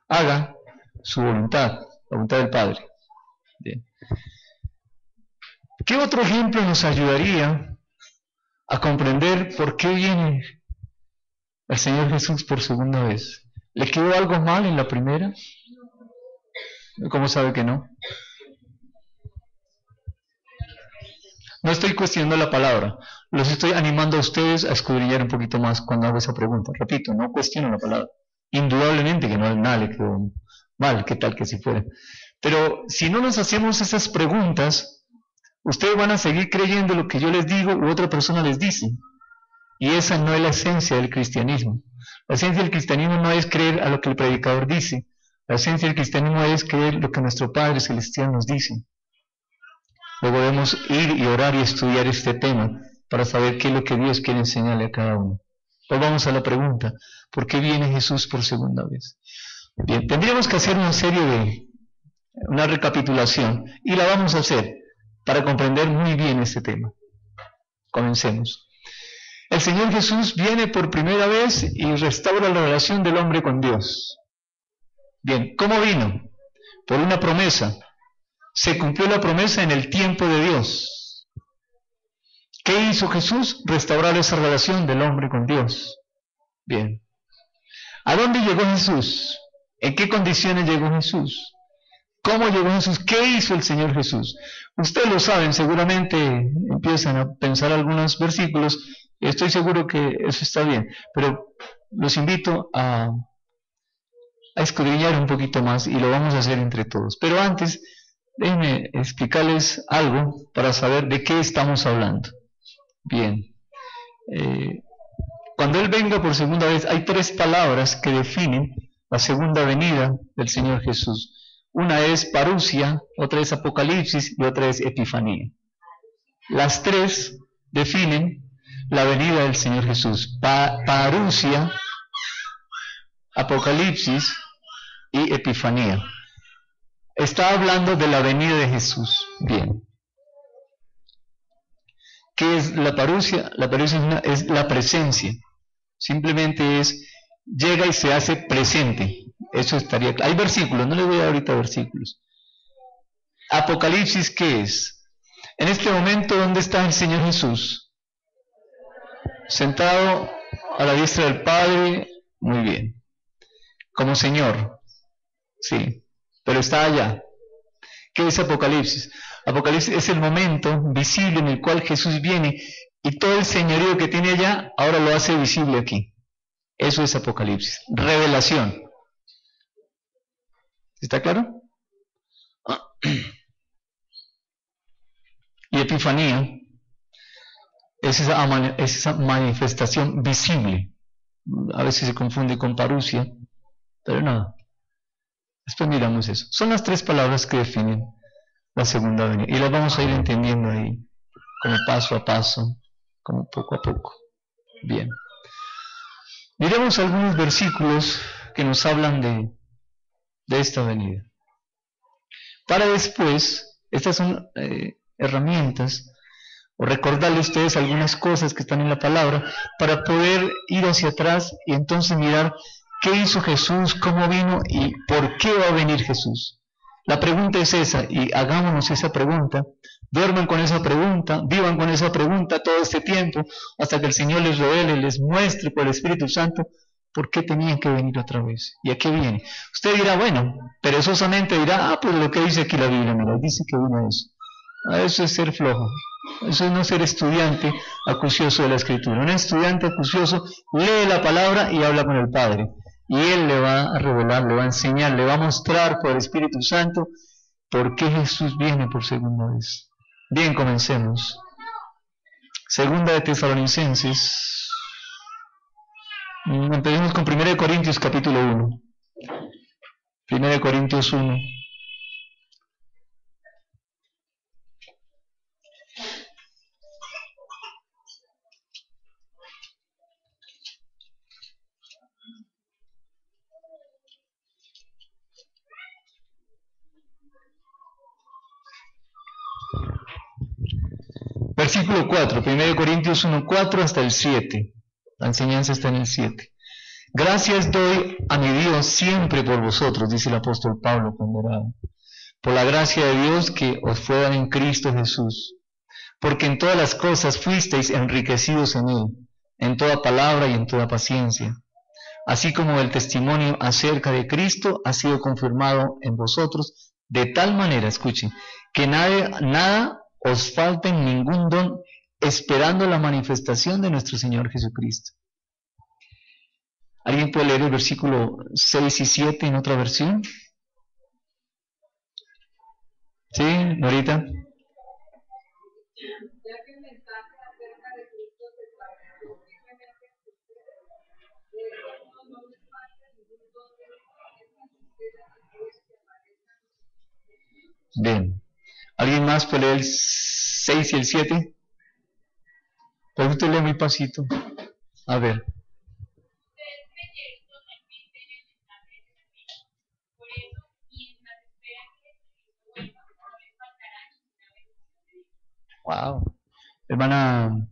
haga su voluntad, la voluntad del Padre. Bien. ¿Qué otro ejemplo nos ayudaría a comprender por qué viene el Señor Jesús por segunda vez? ¿Le quedó algo mal en la primera? ¿Cómo sabe que no? No estoy cuestionando la palabra, los estoy animando a ustedes a escudriñar un poquito más cuando hago esa pregunta. Repito, no cuestiono la palabra. Indudablemente que no, nada le quedó mal, qué tal que si fuera. Pero si no nos hacemos esas preguntas, ustedes van a seguir creyendo lo que yo les digo u otra persona les dice. Y esa no es la esencia del cristianismo. La esencia del cristianismo no es creer a lo que el predicador dice. La esencia del cristianismo es creer lo que nuestro Padre Celestial nos dice. Luego debemos ir y orar y estudiar este tema para saber qué es lo que Dios quiere enseñarle a cada uno. Pues vamos a la pregunta, ¿por qué viene Jesús por segunda vez? Bien, tendríamos que hacer una recapitulación, y la vamos a hacer para comprender muy bien este tema. Comencemos. El Señor Jesús viene por primera vez y restaura la relación del hombre con Dios. Bien, ¿cómo vino? Por una promesa. Se cumplió la promesa en el tiempo de Dios. ¿Qué hizo Jesús? Restaurar esa relación del hombre con Dios. Bien. ¿A dónde llegó Jesús? ¿En qué condiciones llegó Jesús? ¿Cómo llegó Jesús? ¿Qué hizo el Señor Jesús? Ustedes lo saben, seguramente empiezan a pensar algunos versículos, y estoy seguro que eso está bien, pero los invito a escudriñar un poquito más, y lo vamos a hacer entre todos. Pero antes, déjenme explicarles algo para saber de qué estamos hablando. Bien. Cuando Él venga por segunda vez, hay tres palabras que definen la segunda venida del Señor Jesús. Una es parusia, otra es apocalipsis y otra es epifanía. Las tres definen la venida del Señor Jesús. Parusia, apocalipsis y epifanía. Está hablando de la venida de Jesús. Bien. ¿Qué es la parusia? La parusia es la presencia. Simplemente llega y se hace presente. Eso estaría claro. Hay versículos, no les voy a dar ahorita versículos. Apocalipsis, ¿qué es? En este momento, ¿dónde está el Señor Jesús? Sentado a la diestra del Padre. Muy bien. Como Señor. Sí. Pero está allá. ¿Qué es Apocalipsis? Apocalipsis es el momento visible en el cual Jesús viene y todo el señorío que tiene allá ahora lo hace visible aquí. Eso es Apocalipsis. Revelación. ¿Está claro? Y epifanía es esa manifestación visible. A veces se confunde con parusia, pero nada. Después miramos eso. Son las tres palabras que definen la segunda venida. Y las vamos a ir entendiendo ahí, como paso a paso, como poco a poco. Bien. Miremos algunos versículos que nos hablan de esta venida. Para después, estas son herramientas, o recordarles a ustedes algunas cosas que están en la palabra, para poder ir hacia atrás y entonces mirar ¿Qué hizo Jesús? ¿Cómo vino? ¿Y por qué va a venir Jesús? La pregunta es esa, y hagámonos esa pregunta. Duerman con esa pregunta, vivan con esa pregunta todo este tiempo, hasta que el Señor les revele, les muestre por el Espíritu Santo por qué tenían que venir otra vez. ¿Y a qué viene? Usted dirá, bueno, perezosamente dirá, pues lo que dice aquí la Biblia, mira, dice que vino eso. Eso es ser flojo, eso es no ser estudiante acucioso de la Escritura. Un estudiante acucioso lee la palabra y habla con el Padre. Y Él le va a revelar, le va a enseñar, le va a mostrar por el Espíritu Santo por qué Jesús viene por segunda vez. Bien, comencemos. Segunda de Tesalonicenses. Empecemos con 1 Corintios capítulo 1. 1 Corintios 1. Versículo 4, 1 Corintios 1, 4 hasta el 7. La enseñanza está en el 7. Gracias doy a mi Dios siempre por vosotros, dice el apóstol Pablo cuando oraba, por la gracia de Dios que os fue dada en Cristo Jesús, porque en todas las cosas fuisteis enriquecidos en Él, en toda palabra y en toda paciencia, así como el testimonio acerca de Cristo ha sido confirmado en vosotros, de tal manera, escuchen, que nada os falte en ningún don, esperando la manifestación de nuestro Señor Jesucristo. ¿Alguien puede leer el versículo 6 y 7 en otra versión? ¿Sí, Norita? Ya que el mensaje acerca de Cristo se estableció firmemente en ustedes, de eso no les falta ningún don de que Bien. ¿Alguien más puede leer el 6 y el 7? Pero usted lee muy pasito. A ver. Ustedes creyeron totalmente en el mensaje de Cristo. Por eso, mientras esperan que Cristo vuelva, no les faltará ninguna bendición de Dios. Wow. Hermana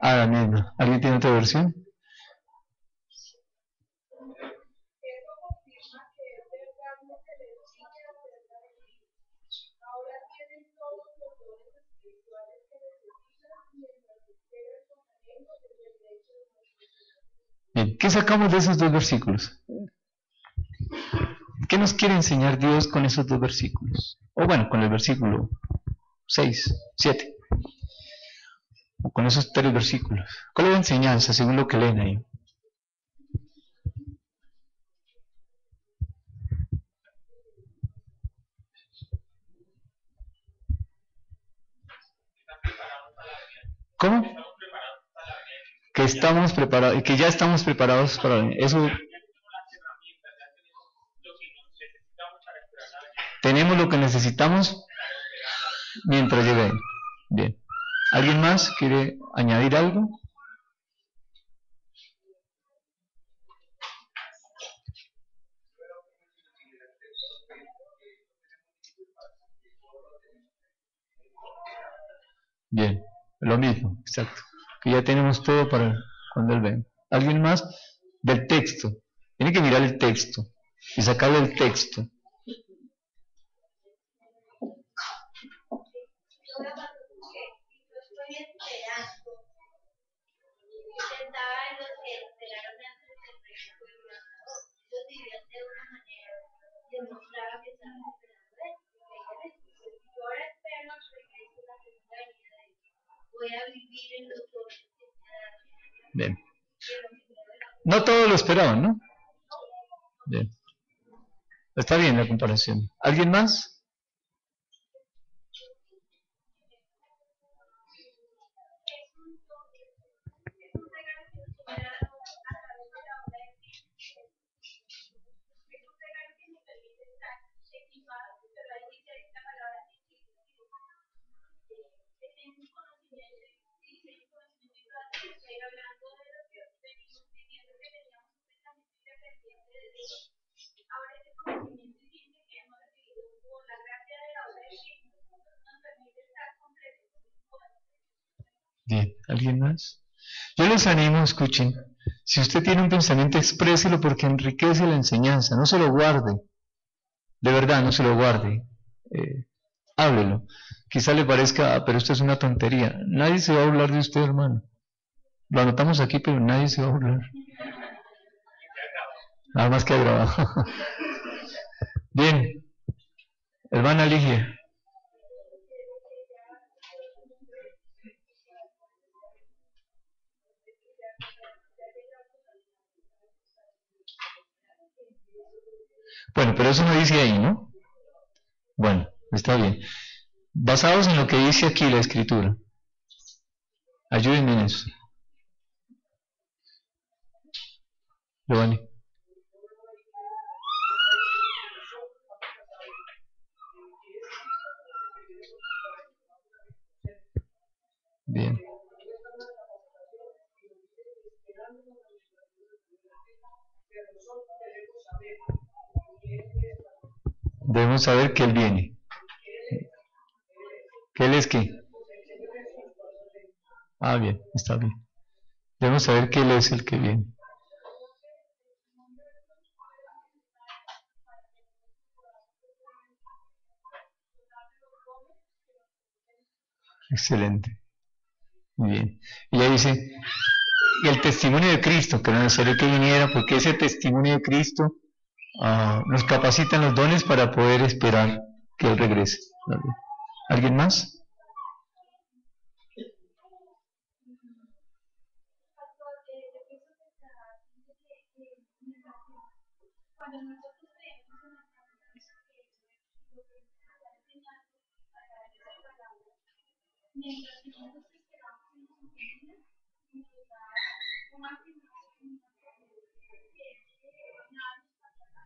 Daniel, ¿alguien tiene otra versión? eso confirma que es verdad lo que les dije acerca de Cristo. Ahora tienen todos los dones espirituales que necesitan mientras esperan con anhelo desde el derecho de nuestro Señor. Bien, ¿qué sacamos de esos dos versículos? ¿Qué nos quiere enseñar Dios con esos dos versículos? O bueno, con el versículo 6, 7. O con esos tres versículos. ¿Cuál es la enseñanza según lo que leen ahí? ¿Cómo? Que estamos preparados, que ya estamos preparados para eso. Tenemos lo que necesitamos mientras llegue. Bien. ¿Alguien más quiere añadir algo? Bien, lo mismo, exacto. Que ya tenemos todo para cuando Él venga. ¿Alguien más? Del texto. Tiene que mirar el texto y sacarle el texto. Bien. No todos lo esperaban, ¿no? Bien. Está bien la comparación. ¿Alguien más? Bien, ¿alguien más? Yo les animo, escuchen, Si usted tiene un pensamiento, expréselo porque enriquece la enseñanza. No se lo guarde. De verdad, no se lo guarde. Háblelo. Quizá le parezca, pero esto es una tontería. Nadie se va a burlar de usted, hermano. Lo anotamos aquí, pero nadie se va a burlar. Nada más que ha grabado. Bien. Hermana Ligia. Bueno, pero eso no dice ahí, ¿no? Bueno, está bien. Basados en lo que dice aquí la Escritura. Ayúdenme en eso. Giovanni. Bien. Debemos saber que Él viene. ¿Que Él es qué? Ah, bien, está bien. Debemos saber que Él es el que viene. Excelente. Muy bien. Y ahí dice, y el testimonio de Cristo, que no es necesario que viniera, porque ese testimonio de Cristo nos capacita en los dones para poder esperar que Él regrese. ¿Alguien más? Cuando nosotros creemos en la promesa que lo que nos está enseñando a través de esa palabra, mientras que nosotros esperamos en su venida, nos da una afirmación, una promesa que nada nos pasará,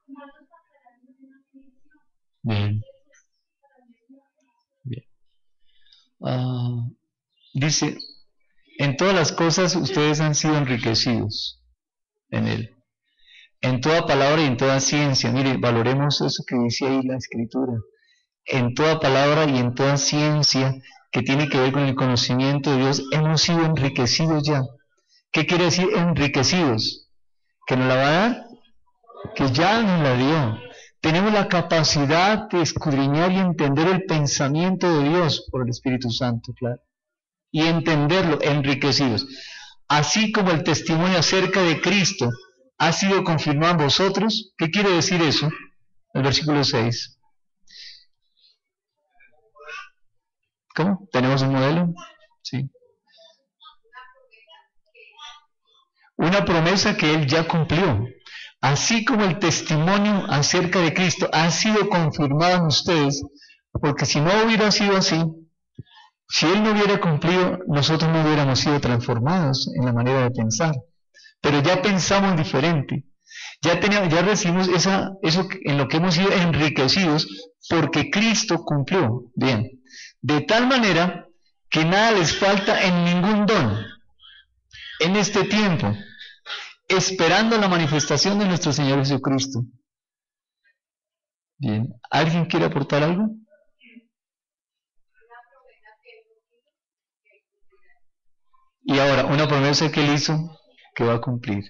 no nos pasará ninguna aflicción. Bien. Bien. Dice, en todas las cosas ustedes han sido enriquecidos en Él. En toda palabra y en toda ciencia. Mire, valoremos eso que dice ahí la Escritura. En toda palabra y en toda ciencia que tiene que ver con el conocimiento de Dios, hemos sido enriquecidos ya. ¿Qué quiere decir enriquecidos? ¿Que nos la va a dar? Que ya nos la dio. Tenemos la capacidad de escudriñar y entender el pensamiento de Dios por el Espíritu Santo, claro. Y entenderlo, enriquecidos. Así como el testimonio acerca de Cristo ha sido confirmado en vosotros. ¿Qué quiere decir eso? El versículo 6. ¿Cómo? ¿Tenemos un modelo? Sí. Una promesa que Él ya cumplió. Así como el testimonio acerca de Cristo ha sido confirmado en ustedes, porque si no hubiera sido así, si Él no hubiera cumplido, nosotros no hubiéramos sido transformados en la manera de pensar. Pero ya pensamos diferente. Ya recibimos eso en lo que hemos sido enriquecidos, porque Cristo cumplió. Bien. De tal manera que nada les falta en ningún don en este tiempo, esperando la manifestación de nuestro Señor Jesucristo. Bien. ¿Alguien quiere aportar algo? Y ahora, una promesa que Él hizo que va a cumplir.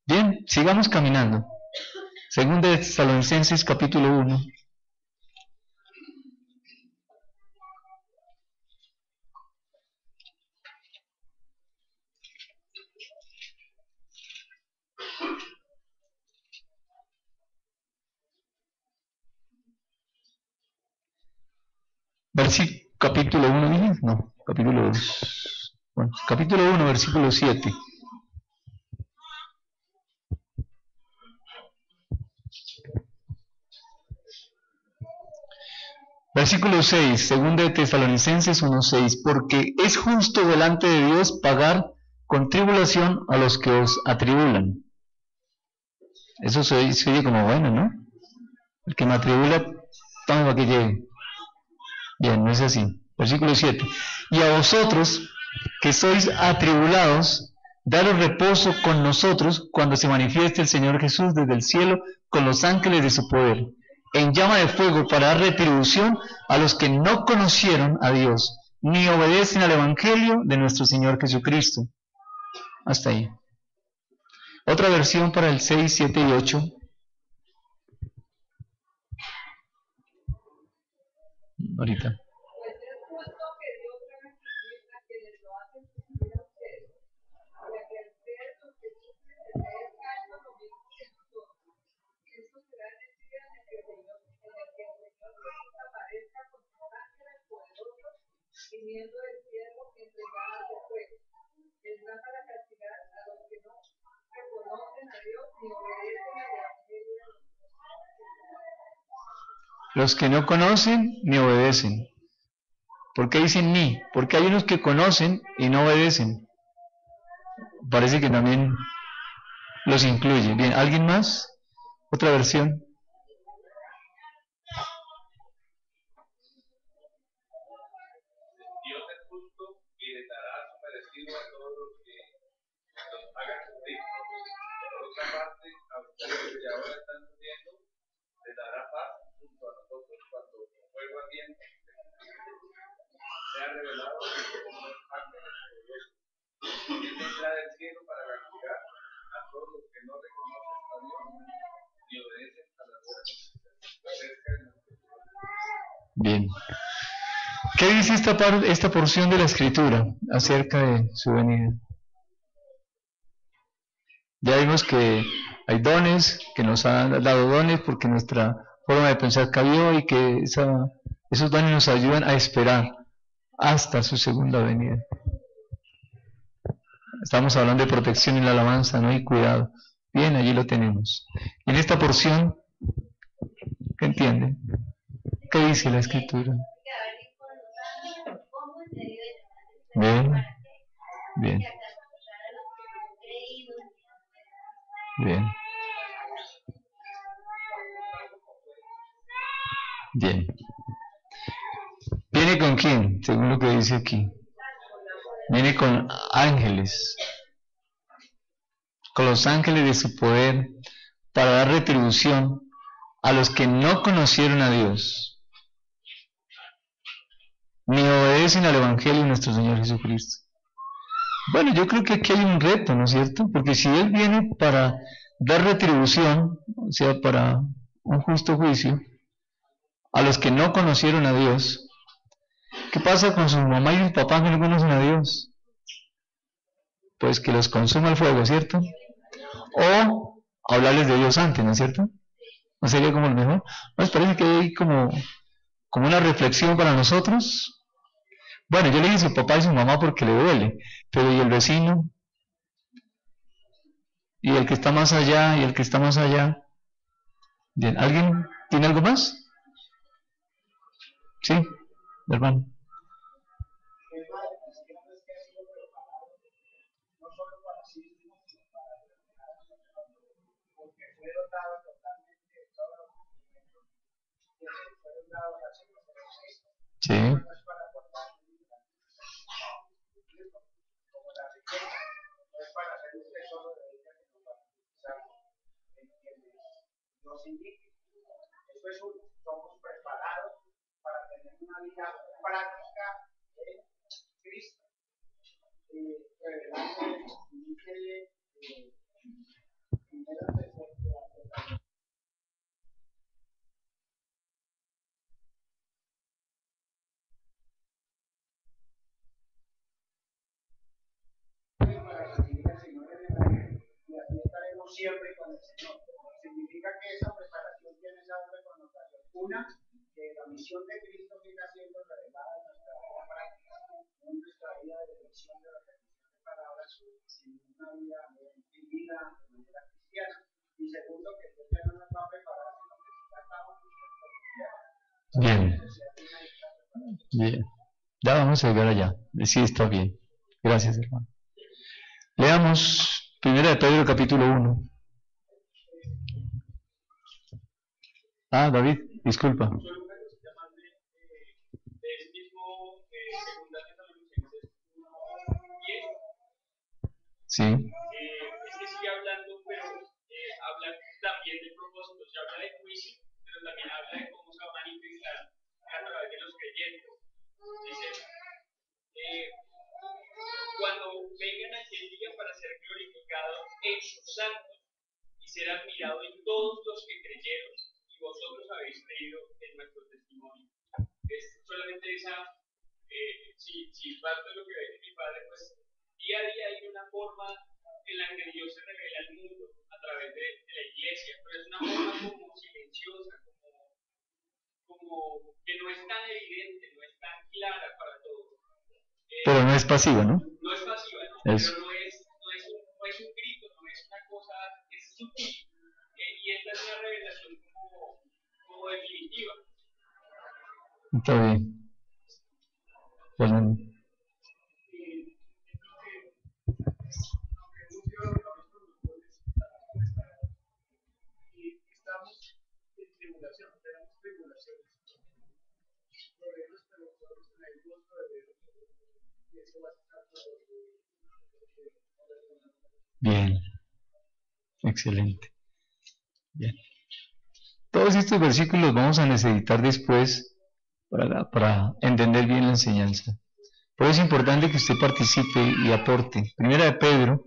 Bien, sigamos caminando. Segunda de Tesalonicenses capítulo 1. Capítulo 1, ¿dije? No, capítulo 2. Bueno, capítulo 1, versículo 7. Versículo 6, segunda de Tesalonicenses 1:6, porque es justo delante de Dios pagar con tribulación a los que os atribulan. Eso se oye como bueno, ¿no? El que me atribula, tome para que llegue. Bien, no es así. Versículo 7, y a vosotros que sois atribulados, daros reposo con nosotros cuando se manifieste el Señor Jesús desde el cielo con los ángeles de su poder, en llama de fuego para dar retribución a los que no conocieron a Dios, ni obedecen al Evangelio de nuestro Señor Jesucristo. Hasta ahí. Otra versión para el 6, 7 y 8. Ahorita. Pues es justo que Dios restituye a quienes lo hacen sufrir a ustedes, y a que ustedes los que sufren se merezcan lo mismo que nosotros. Esto será en el día en el que el Señor Jesús aparezca con sus ángeles poderosos, viniendo del cielo entre llamas de fuego. Vendrá para castigar a los que no reconocen a Dios ni obedecen al Evangelio. Los que no conocen ni obedecen. ¿Por qué dicen ni? Porque hay unos que conocen y no obedecen. Parece que también los incluye. Bien, ¿alguien más? ¿Otra versión? Dios es justo y le dará su merecido a todos los que los hagan sufrir. Por otra parte, a ustedes que ahora están sufriendo, les dará paz junto a nosotros cuando el fuego ardiente sea revelado por los ángeles poderosos. Él vendrá del cielo para castigar a todos los que no reconocen a Dios ni obedecen a las buenas noticias acerca de nuestro Dios. Bien. ¿Qué dice esta porción de la Escritura acerca de su venida? Ya vimos que hay dones, que nos han dado dones porque nuestra forma de pensar cambió y que esos dones nos ayudan a esperar hasta su segunda venida. Estamos hablando de protección y la alabanza, ¿no? Y cuidado. Bien, allí lo tenemos. Y en esta porción, ¿qué entienden? ¿Qué dice la Escritura? Bien, bien, bien, bien. ¿Viene con quién? Según lo que dice aquí. Viene con ángeles, con los ángeles de su poder, para dar retribución a los que no conocieron a Dios, ni obedecen al Evangelio de nuestro Señor Jesucristo. Bueno, yo creo que aquí hay un reto, ¿no es cierto? Porque si Él viene para dar retribución, o sea, para un justo juicio, a los que no conocieron a Dios, ¿qué pasa con su mamá y sus papás que no conocen a Dios? Pues que los consuma el fuego, ¿cierto? O hablarles de Dios antes, ¿no es cierto? ¿No sería como lo mejor? ¿No les parece que hay como una reflexión para nosotros? Bueno, yo le dije a su papá y su mamá porque le duele, pero ¿y el vecino? ¿Y el que está más allá? ¿Y el que está más allá? Bien, ¿alguien tiene algo más? Sí, hermano. Sí. Nos indique. Eso es uno. Somos preparados para tener una vida práctica de Cristo. Revelando dice primera tercera. Para recibir al Señor en el aire, y así estaremos siempre con el Señor. Significa que esa preparación tiene esa doble connotación. Una, que la misión de Cristo siga siendo revelada en nuestra vida práctica, en nuestra vida de elección de la repetición de palabras, en una vida vivida de manera cristiana. Y segundo, que Dios ya no nos va a preparar, sino que ya estamos listos por el día. Bien. Bien. Ya vamos a llegar allá. Sí, está bien. Gracias, hermano. Leamos 1 de Pedro capítulo 1. Ah, David, disculpa. Sí. Es que sigue hablando, pero habla también del propósito, se habla de juicio, pero también habla de cómo se va a manifestar a través de los creyentes. Dice, cuando vengan aquel día para ser glorificados en sus santos y ser admirado en todos los que creyeron, y vosotros habéis creído en nuestro testimonio. Es solamente esa, si parte de lo que ve mi padre, pues día a día hay una forma en la que Dios se revela al mundo a través de la iglesia, pero es una forma como silenciosa, como que no es tan evidente, no es tan clara para todos. Pero no es pasiva, ¿no? No es pasiva, ¿no? Eso. Pero no es un grito, no es una cosa, es sutil. Y esta es una revelación como definitiva. Está bien. Bueno. Estamos en tribulación, tenemos tribulaciones. Problemas, pero podemos tener el gozo de ver. Y eso va a estar todo. Bien. Excelente. Bien. Todos estos versículos vamos a necesitar después para entender bien la enseñanza. Por eso es importante que usted participe y aporte. Primera de Pedro,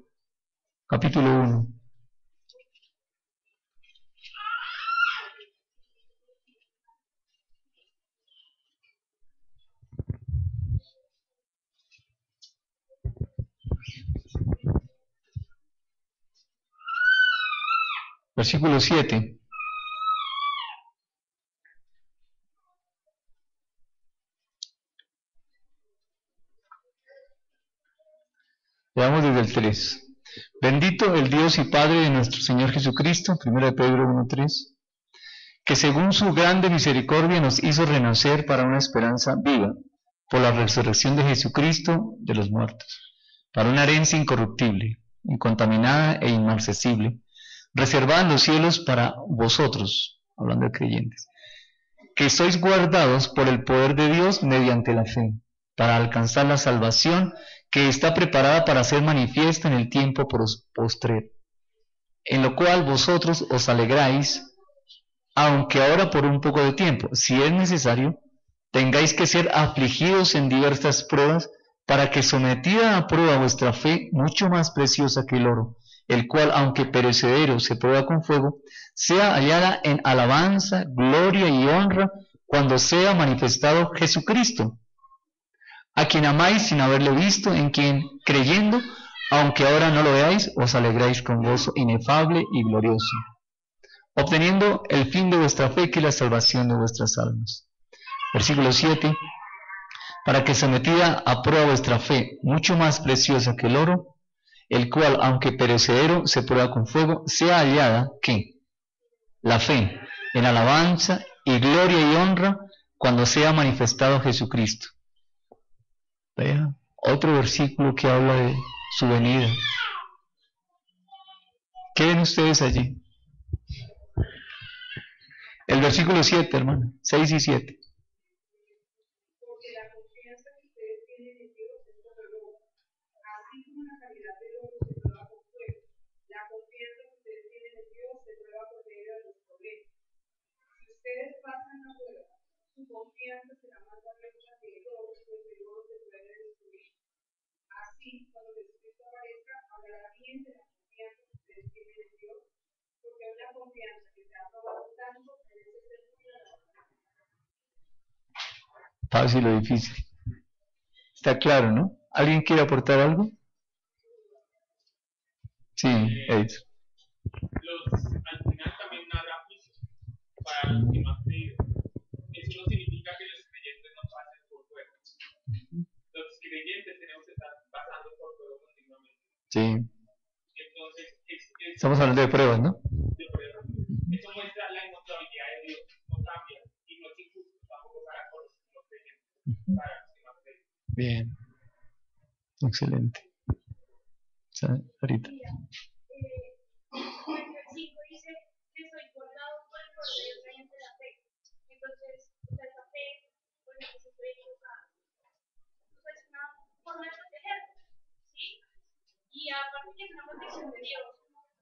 capítulo 1. Versículo 7. Veamos desde el 3. Bendito el Dios y Padre de nuestro Señor Jesucristo, 1 Pedro 1:3, que según su grande misericordia nos hizo renacer para una esperanza viva, por la resurrección de Jesucristo de los muertos, para una herencia incorruptible, incontaminada e inmarcesible, reservada en los cielos para vosotros, hablando de creyentes, que sois guardados por el poder de Dios mediante la fe, para alcanzar la salvación que está preparada para ser manifiesta en el tiempo postrero, en lo cual vosotros os alegráis, aunque ahora por un poco de tiempo, si es necesario, tengáis que ser afligidos en diversas pruebas, para que sometida a prueba vuestra fe, mucho más preciosa que el oro, el cual, aunque perecedero, se prueba con fuego, sea hallada en alabanza, gloria y honra, cuando sea manifestado Jesucristo, a quien amáis sin haberle visto, en quien, creyendo, aunque ahora no lo veáis, os alegráis con gozo inefable y glorioso, obteniendo el fin de vuestra fe, que es la salvación de vuestras almas. Versículo 7. Para que sometida a prueba vuestra fe, mucho más preciosa que el oro, el cual, aunque perecedero, se prueba con fuego, sea hallada, ¿qué? La fe, en alabanza y gloria y honra, cuando sea manifestado Jesucristo. Vea, otro versículo que habla de su venida. ¿Qué ven ustedes allí? El versículo 7, hermano, 6 y 7. Porque la confianza que ustedes tienen en Dios es como el oro, así como la calidad del oro se prueba con fuego. La confianza que ustedes tienen en Dios se prueba por medio de los problemas. Si ustedes pasan la prueba, su confianza será más valiosa que el oro, pues el oro se puede destruir. Así, cuando Jesucristo aparezca, hablará bien de la confianza que ustedes tienen en Dios, porque es una confianza que se ha probado tanto merece ser muy alabada. Fácil o difícil. Está claro, ¿no? ¿Alguien quiere aportar algo? Sí, Edson. Al final también habrá juicios para los que no han creído. Eso no significa que los creyentes no pasen por fuego. Los creyentes tenemos que estar pasando por fuego continuamente. Sí. Entonces, Estamos hablando de pruebas, ¿no? de pruebas. Eso muestra la inmutabilidad de Dios. No cambia y no es injusto tampoco para los creyentes, para los que no han creído. Bien. Excelente. Ahorita. El versículo dice que soy guardado por el poder mediante la fe. Entonces, esa fe, pues necesito ir es una forma de protegerlo, ¿sí? Y aparte que es una protección de Dios,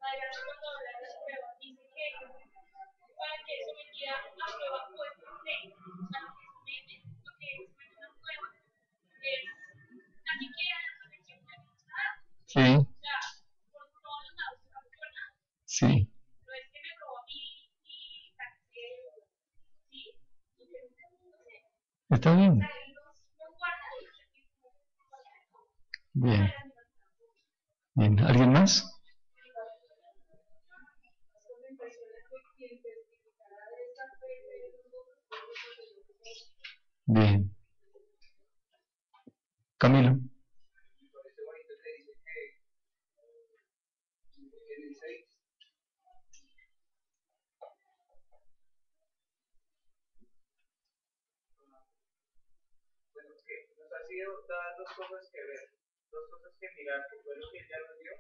además cuando habla de las pruebas, dice que para que sometida a prueba vuestra fe, a lo que somete una prueba, es así que a la protección que nos da, Sí, sea, por todos los lados funciona. sí, No es que me robó a mí y saqué, sí, no sé. está O bien. sea, él nos guarda y Bien, bien. ¿Alguien más? Bien. Camilo. Me parece bonito que dice que en el 6, bueno, que nos ha sido dadas dos cosas que ver, dos cosas que mirar, que fue lo que ya nos dio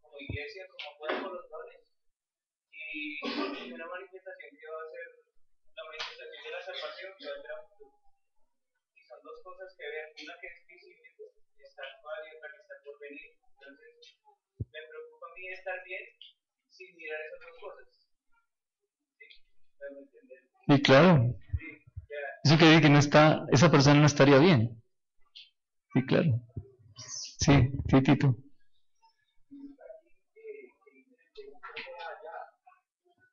como iglesia, como cuerpo, los dones, y una manifestación que va a ser la manifestación de la salvación que va a ser a futuro. Y son dos cosas que ver, una que es visible, está actual y otra que está por venir. Entonces, me preocupa a mí estar bien sin mirar esas dos cosas. ¿Sí? ¿Me hago entender? Sí, claro. Sí, ya. Eso quiere decir que no está, esa persona no estaría bien. Sí, claro. Sí, sí, Tito.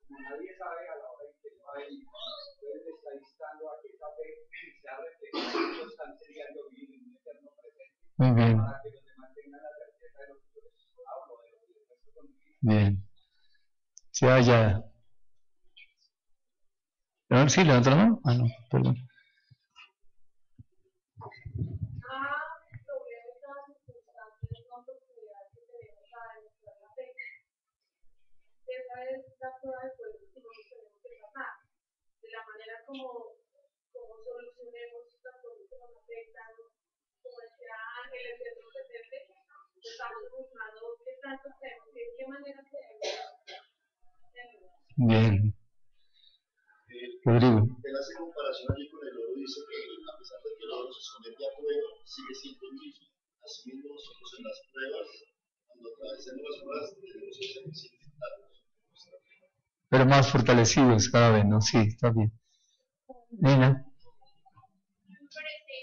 Nadie sabe a la hora en que va a venir. Entonces le está instando a que esa fe sea reflejada constantemente vivir en un eterno presente Muy bien, para que los demás tengan la certeza de lo que yo les hablo, de lo que yo les estoy conmigo. bien. Se vaya. Sí, levanta la mano. Ah, no, perdón. Problemas tan circunstancias, no oportunidades que tenemos a demostrar la fe. Esa es la prueba de fuego que nosotros tenemos que pasar. De la manera como solucionemos las cosas que nos afectan, como decía Ángel, el centro presente, estamos buscando qué tanto tenemos, de qué manera tenemos. Bien. Rodrigo. Él hace comparación allí con el oro y dice que a pesar de que el oro se somete a prueba, sigue siendo el mismo. Asimismo, nosotros en las pruebas, cuando atravesemos las pruebas, tenemos que ser significados. Pero más fortalecidos cada vez, ¿no? Sí, está bien. Nena. Me parece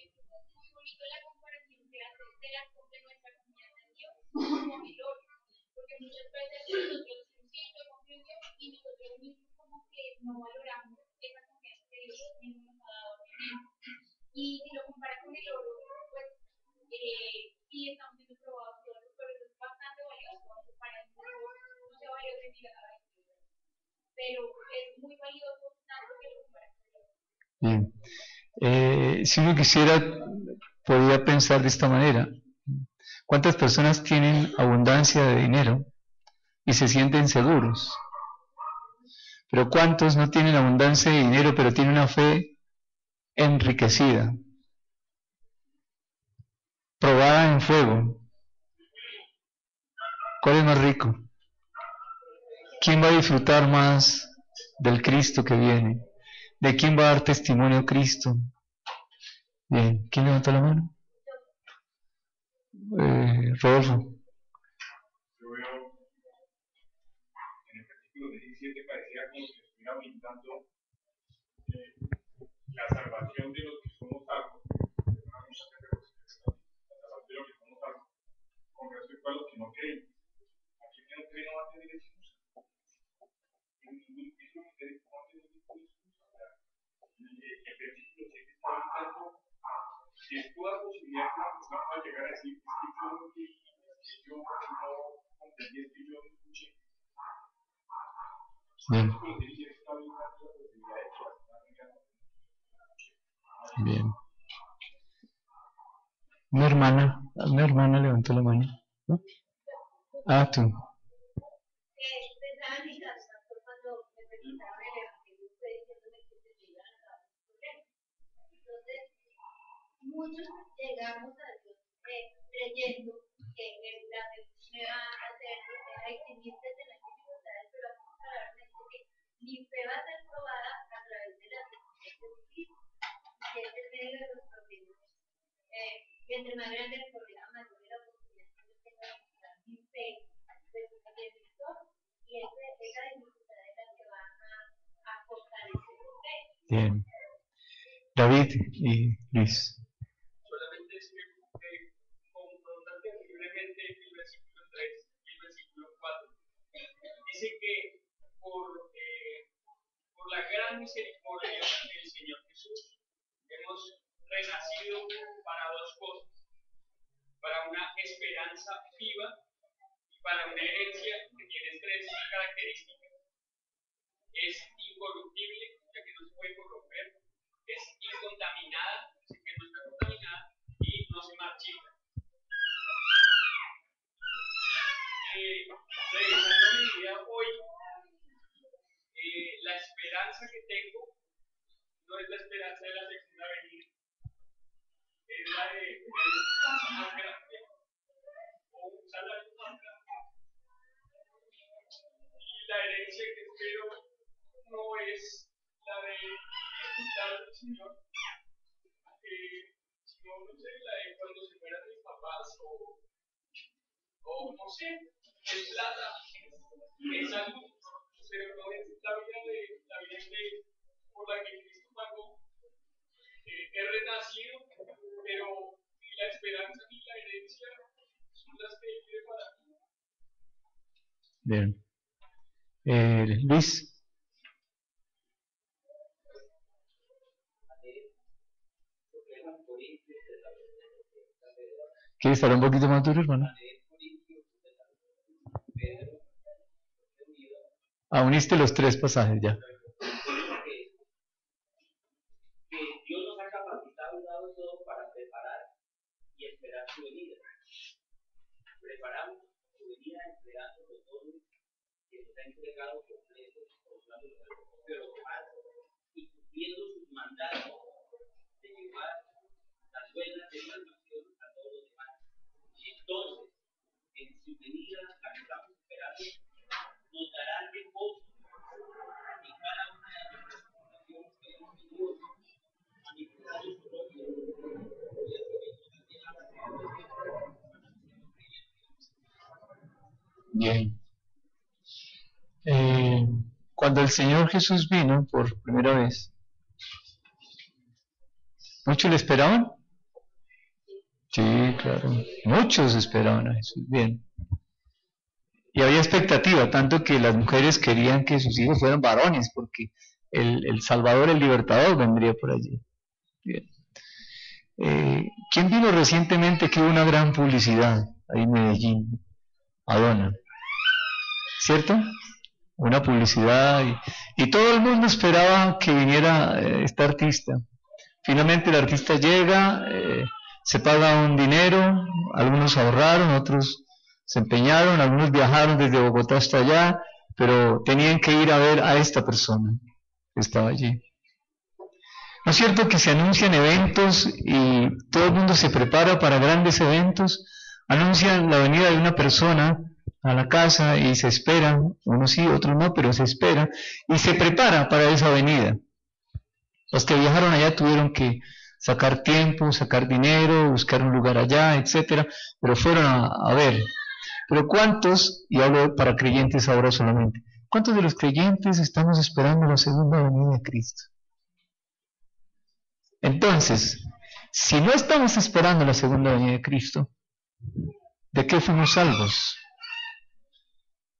muy bonito la comparación que hace de nuestra confianza en Dios con el oro, porque muchas veces nosotros siempre confío en Dios y nosotros mismos como que no valoramos esa confianza que Dios mismo nos ha dado. Y si lo compara con el oro, pues sí estamos siendo probados todos, pero eso es bastante valioso, aunque para el mundo no sea valioso en vida, pero es muy valioso tanto que lo compara con el oro. Bien. Si uno quisiera, podría pensar de esta manera. ¿Cuántas personas tienen abundancia de dinero y se sienten seguros? Pero ¿cuántos no tienen abundancia de dinero pero tienen una fe enriquecida, probada en fuego? ¿Cuál es más rico? ¿Quién va a disfrutar más del Cristo que viene? ¿De quién va a dar testimonio Cristo? Bien, ¿quién levantó la mano? Rodolfo. Yo veo en el versículo 17 parecía como si estuviera brindando la salvación de los que somos salvos. La salvación de los que somos salvos con respecto a los que no creen. Aquel que no cree no va a tener excusa. En ningún piso no va a tener ninguna excusa. El versículo 7 está brindando si es toda posibilidad que una persona pueda llegar a decir es que yo no leí, es que yo no comprendí, es que yo no escuché. Bien. Pero sí está brindando la posibilidad de que la persona venga a Bien. Una hermana levantó la mano. ¿No? Ah, tú. Pensaba en mi casa, cuando me presentaron el evangelio, fue diciéndome que se llegan a acabar los problemas. Entonces, muchos llegamos a Dios creyendo que la Jesús me va a hacer eximirte de las dificultades, pero aquí la palabra me dice que mi fe va a ser probada a través de las dificultades de Cristo. Y es en medio de los problemas. Y entre más grande el problema, mayor es la oportunidad que yo tengo de mostrar mi fe, de su bendición, y esa dificultad es la que va a fortalecer mi fe. Bien. David y Luis. Solamente es que confronta terriblemente el versículo gran misericordia del Señor Jesús, hemos renacido para dos cosas: para una esperanza viva y para una herencia que tiene tres características. Es incorruptible, ya que no se puede corromper; es incontaminada, así que no está contaminada; y no se marchita. Revisando mi vida hoy, la esperanza que tengo no es la esperanza de la segunda venida, es la de más grande o un salario más grande. Y la herencia que espero no es la de disfrutar del Señor, sino, no sé, la de cuando se mueran mis papás o no sé, es plata, es salud, pero no es la vida por la que Cristo pagó. He renacido, pero ni la esperanza ni la herencia son las que Él quiere para mí. Bien. Luis. ¿Quieres estar un poquito más duro, hermano? Uniste los tres pasajes ya. Que Dios nos ha capacitado y dado todo para preparar y esperar su venida. Preparamos su venida esperando los dones que nos ha entregado completos por los lados de los demás y cumpliendo sus mandatos de llevar las buenas de salvación a todos los demás. Y entonces, en su venida, la que estamos esperando, nos dará reposo y cada una de nuestras situaciones que hemos vivido. Bien. Cuando el Señor Jesús vino por primera vez, ¿muchos le esperaban? Sí, claro. Muchos esperaban a Jesús. Bien. Y había expectativa, tanto que las mujeres querían que sus hijos fueran varones, porque el Salvador, el Libertador, vendría por allí. Bien. ¿Quién vino recientemente que hubo una gran publicidad ahí en Medellín? Madonna, ¿cierto? Una publicidad y todo el mundo esperaba que viniera esta artista. Finalmente el artista llega, se paga un dinero, algunos ahorraron, otros se empeñaron, algunos viajaron desde Bogotá hasta allá, pero tenían que ir a ver a esta persona que estaba allí. ¿No es cierto que se anuncian eventos y todo el mundo se prepara para grandes eventos? Anuncian la venida de una persona a la casa y se esperan, unos sí, otros no, pero se espera y se prepara para esa venida. Los que viajaron allá tuvieron que sacar tiempo, sacar dinero, buscar un lugar allá, etcétera, pero fueron a ver. Pero ¿cuántos, y hablo para creyentes ahora solamente, cuántos de los creyentes estamos esperando la segunda venida de Cristo? Entonces, si no estamos esperando la segunda venida de Cristo, ¿de qué fuimos salvos?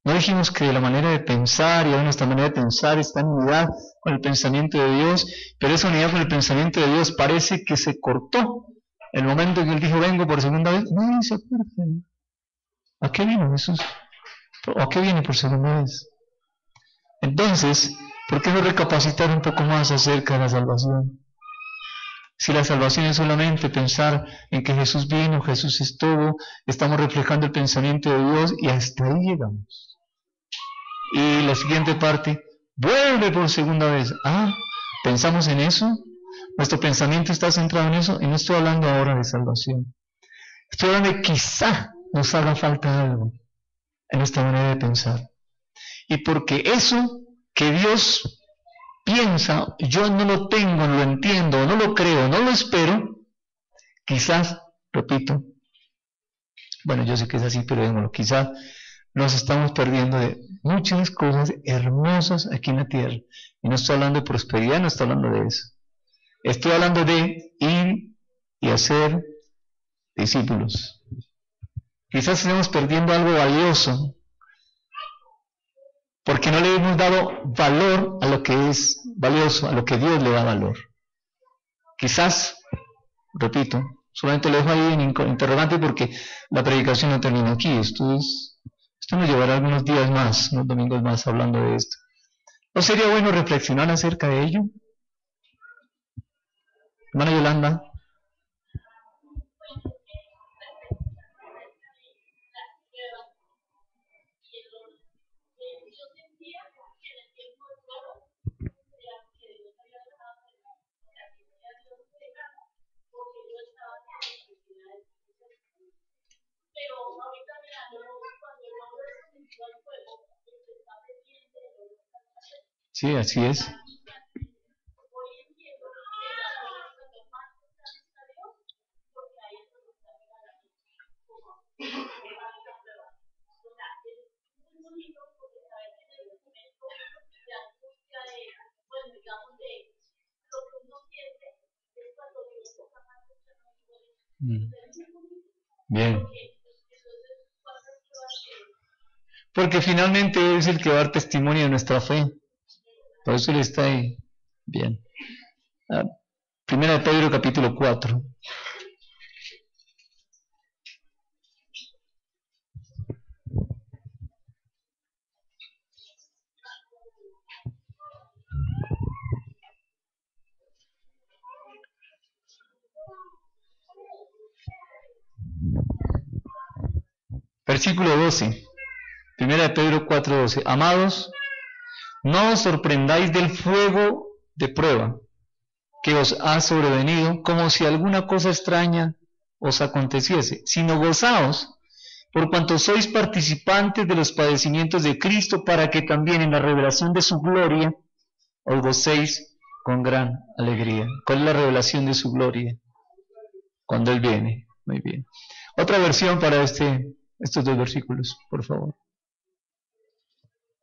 No dijimos que la manera de pensar y nuestra manera de pensar está en unidad con el pensamiento de Dios, pero esa unidad con el pensamiento de Dios parece que se cortó el momento en que Él dijo, vengo por segunda vez. No, se acuerdan. ¿A qué vino Jesús? ¿O a qué viene por segunda vez? Entonces, ¿por qué no recapacitar un poco más acerca de la salvación? Si la salvación es solamente pensar en que Jesús vino, Jesús estuvo, estamos reflejando el pensamiento de Dios y hasta ahí llegamos. Y la siguiente parte, vuelve por segunda vez. ¿Pensamos en eso? ¿Nuestro pensamiento está centrado en eso? Y no estoy hablando ahora de salvación. Estoy hablando de quizá nos haga falta algo en nuestra manera de pensar. Y porque eso que Dios piensa, yo no lo tengo, no lo entiendo, no lo creo, no lo espero, quizás, repito, bueno, yo sé que es así, pero bueno, quizás nos estamos perdiendo de muchas cosas hermosas aquí en la tierra. Y no estoy hablando de prosperidad, no estoy hablando de eso. Estoy hablando de ir y hacer discípulos. Quizás estemos perdiendo algo valioso porque no le hemos dado valor a lo que es valioso, a lo que Dios le da valor. Quizás, repito, solamente lo dejo ahí en interrogante porque la predicación no termina aquí. Esto nos llevará algunos días más, unos domingos más hablando de esto. ¿No sería bueno reflexionar acerca de ello? Hermana Yolanda. Sí, así es. Bien. Porque finalmente es el que va a dar testimonio de nuestra fe. Por eso él está ahí. Bien. Primera de Pedro capítulo 4. Versículo 12. Primera de Pedro 4:12. Amados, no os sorprendáis del fuego de prueba que os ha sobrevenido, como si alguna cosa extraña os aconteciese, sino gozaos por cuanto sois participantes de los padecimientos de Cristo, para que también en la revelación de su gloria os gocéis con gran alegría. ¿Cuál es la revelación de su gloria? Cuando Él viene. Muy bien. Otra versión para estos dos versículos, por favor.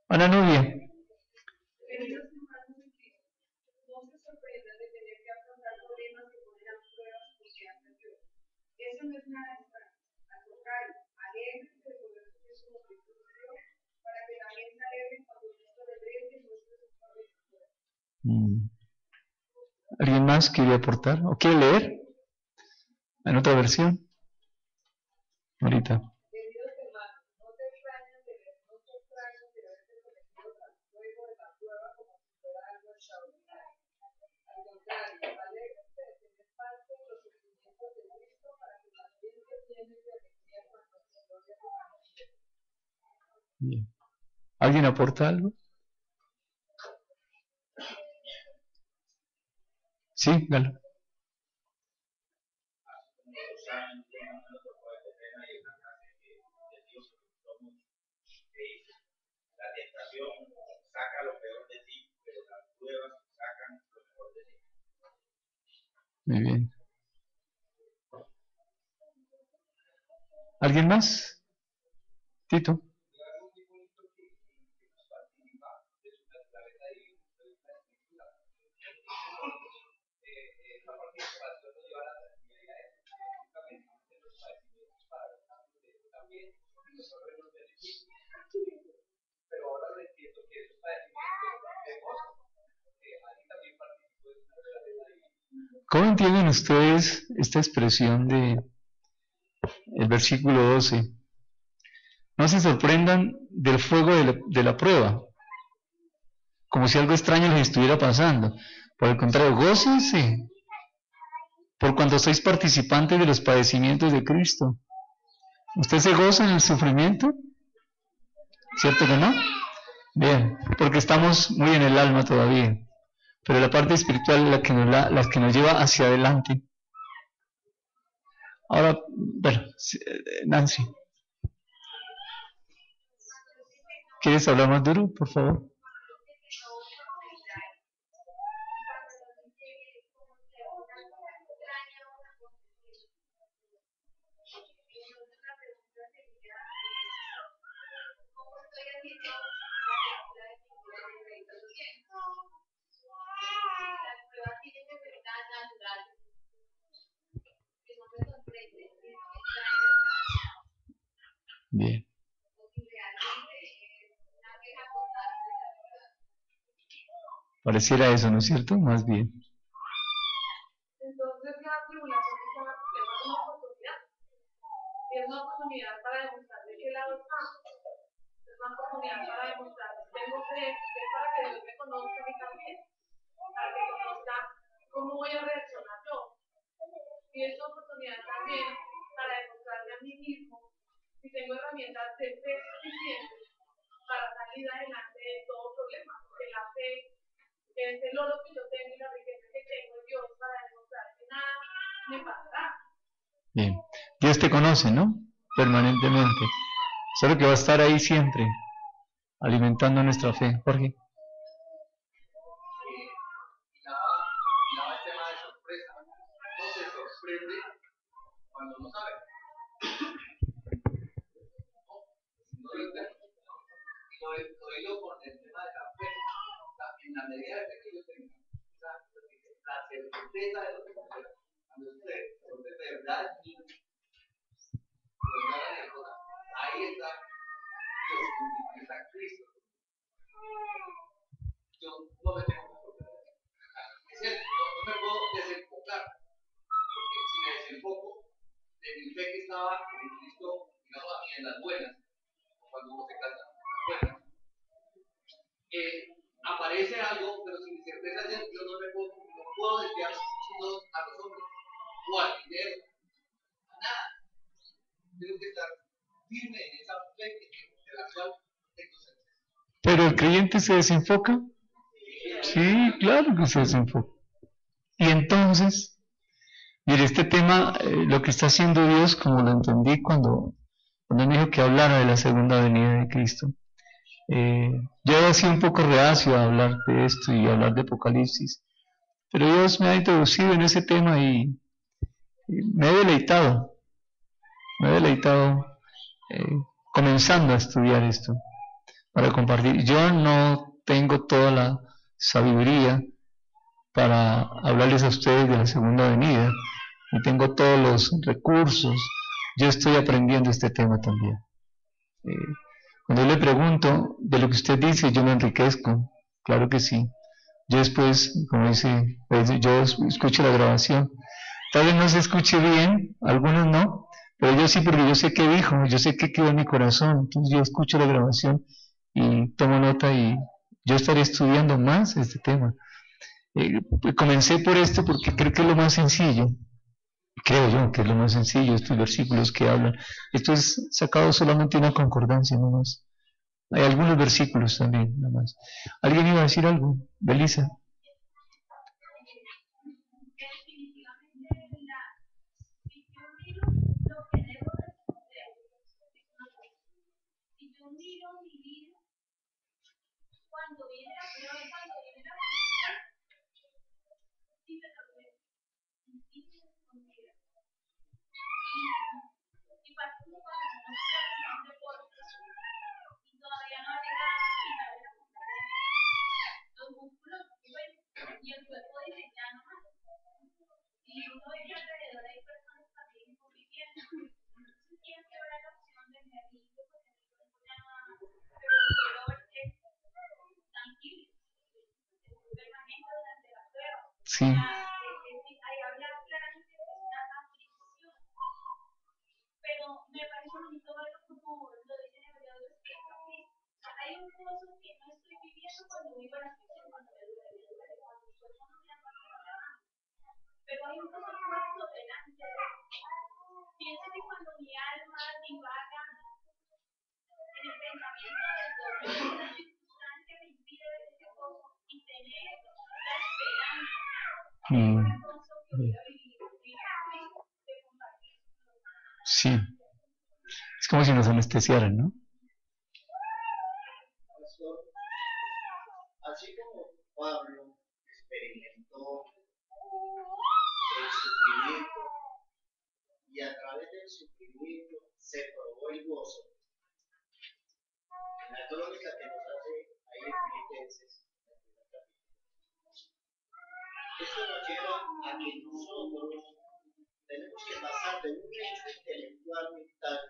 Ana Nubia. Queridos hermanos en Cristo, no se sorprendan de tener que afrontar problemas que ponen a prueba su confianza en Dios. Eso no es nada extraño. Al contrario, alégrense de poder sufrir como Cristo sufrió, para que también se alegren cuando Cristo regrese y muestre sus favores. ¿Alguien más quiere aportar? ¿O quiere leer? ¿En otra versión? Ahorita. Queridos hermanos, no se extrañen de haberse sometido al fuego de la prueba como si fuera algo extraordinario. Al contrario, alégrense de tener parte de los sufrimientos de Cristo para que también se llenen de alegría cuando se gloria por la noche. Bien. ¿Alguien aporta algo? Sí, Galo. La tentación saca lo peor de ti, pero las pruebas sacan lo mejor de ti. Muy bien. ¿Alguien más? Tito. Pero ahora lo entiendo que eso está de gozo, porque ahí también participó de una. ¿Cómo entienden ustedes esta expresión de el versículo 12? No se sorprendan del fuego de la prueba, como si algo extraño les estuviera pasando. Por el contrario, gócense, por cuanto sois participantes de los padecimientos de Cristo. ¿Usted se goza en el sufrimiento? ¿Cierto que no? Bien, porque estamos muy en el alma todavía, pero la parte espiritual es la que nos lleva hacia adelante. Ahora, bueno, Nancy, ¿quieres hablar más duro, por favor? Bien. Pareciera eso, ¿no es cierto? Más bien. Entonces la tribulación es una oportunidad. Y es una oportunidad para demostrar de qué lado estamos. Es una oportunidad para demostrar, tengo fe, que es para que Dios me conozca a mí también, para que conozca cómo voy a reaccionar yo. Y es una oportunidad también para demostrarme a mí mismo si tengo herramientas de fe suficientes para salir adelante de todo problema. Porque la fe es el oro que yo tengo y la riqueza que tengo en Dios para demostrar que nada me pasará. Bien. Dios te conoce, ¿no? Permanentemente. Solo que va a estar ahí siempre, alimentando nuestra fe. Jorge. Y el tema de sorpresa. No se sorprende cuando no sabe. No lo entiendo. Lo digo con el tema de la fe. O sea, en la medida de que yo tenga la certeza de lo que quiero. Cuando usted de verdad y ahí está Dios, ahí está Cristo. Yo no me tengo que sorprender. Es cierto, no me puedo desenfocar, porque si me desenfoco de mi fe que estaba en Cristo, digamos aquí en las buenas, cuando uno se casa, buenas, aparece algo, pero sin mi certeza yo no puedo desviar a los hombres, o al dinero, a nada. Tengo que estar firme en esa fe de la cual tengo certeza. ¿Pero el creyente se desenfoca? Sí, claro que se desenfoca. Y entonces, mire, este tema, lo que está haciendo Dios, como lo entendí cuando me dijo que hablara de la segunda venida de Cristo. Yo había sido un poco reacio a hablar de esto y hablar de Apocalipsis, pero Dios me ha introducido en ese tema y me he deleitado comenzando a estudiar esto para compartir. Yo no tengo toda la sabiduría para hablarles a ustedes de la segunda venida, ni tengo todos los recursos. Yo estoy aprendiendo este tema también. Cuando yo le pregunto de lo que usted dice, yo me enriquezco, claro que sí. Yo después, como dice, yo escucho la grabación. Tal vez no se escuche bien, algunos no, pero yo sí, porque yo sé qué dijo, yo sé qué quedó en mi corazón. Entonces yo escucho la grabación y tomo nota y yo estaré estudiando más este tema. Comencé por esto porque creo que es lo más sencillo. Creo yo que es lo más sencillo, estos versículos que hablan. Esto es sacado solamente de una concordancia, no más. Hay algunos versículos también, nada más. ¿Alguien iba a decir algo? Belisa. Cuando viene la prueba, cuando viene la sí me lo veo. Sí me escondida. Y pasa como cuando uno está haciendo un deporte y todavía no ha llegado al final de la competencia. Los músculos suben y el cuerpo dice ya no más. Y uno ve que alrededor hay personas también compitiendo. Entonces tiene que ver la opción de me rindo porque el cuerpo ya no da más. Pero el cuerpo es tranquilo. Durante la prueba. Sí. Ahí habla claramente de una aflicción. Pero me parece bonito verlo como lo dice en Hebreos 10. Hay un gozo que no estoy viviendo cuando vivo la aflicción, cuando me duele, cuando el cuerpo no me ama, pero hay un gozo puesto delante de él. Pienso que cuando mi alma divaga en el pensamiento del dolor, la circunstancia me impide ver ese gozo y tener la esperanza de ese gozo que voy a vivir de compartir. Sí. Es como si nos anestesiaran, ¿no? Así como Pablo experimentó el sufrimiento y a través del sufrimiento se probó el gozo, en la crónica que nos hace ahí en Filipenses, esto nos lleva a que nosotros tenemos que pasar de un hecho intelectual mental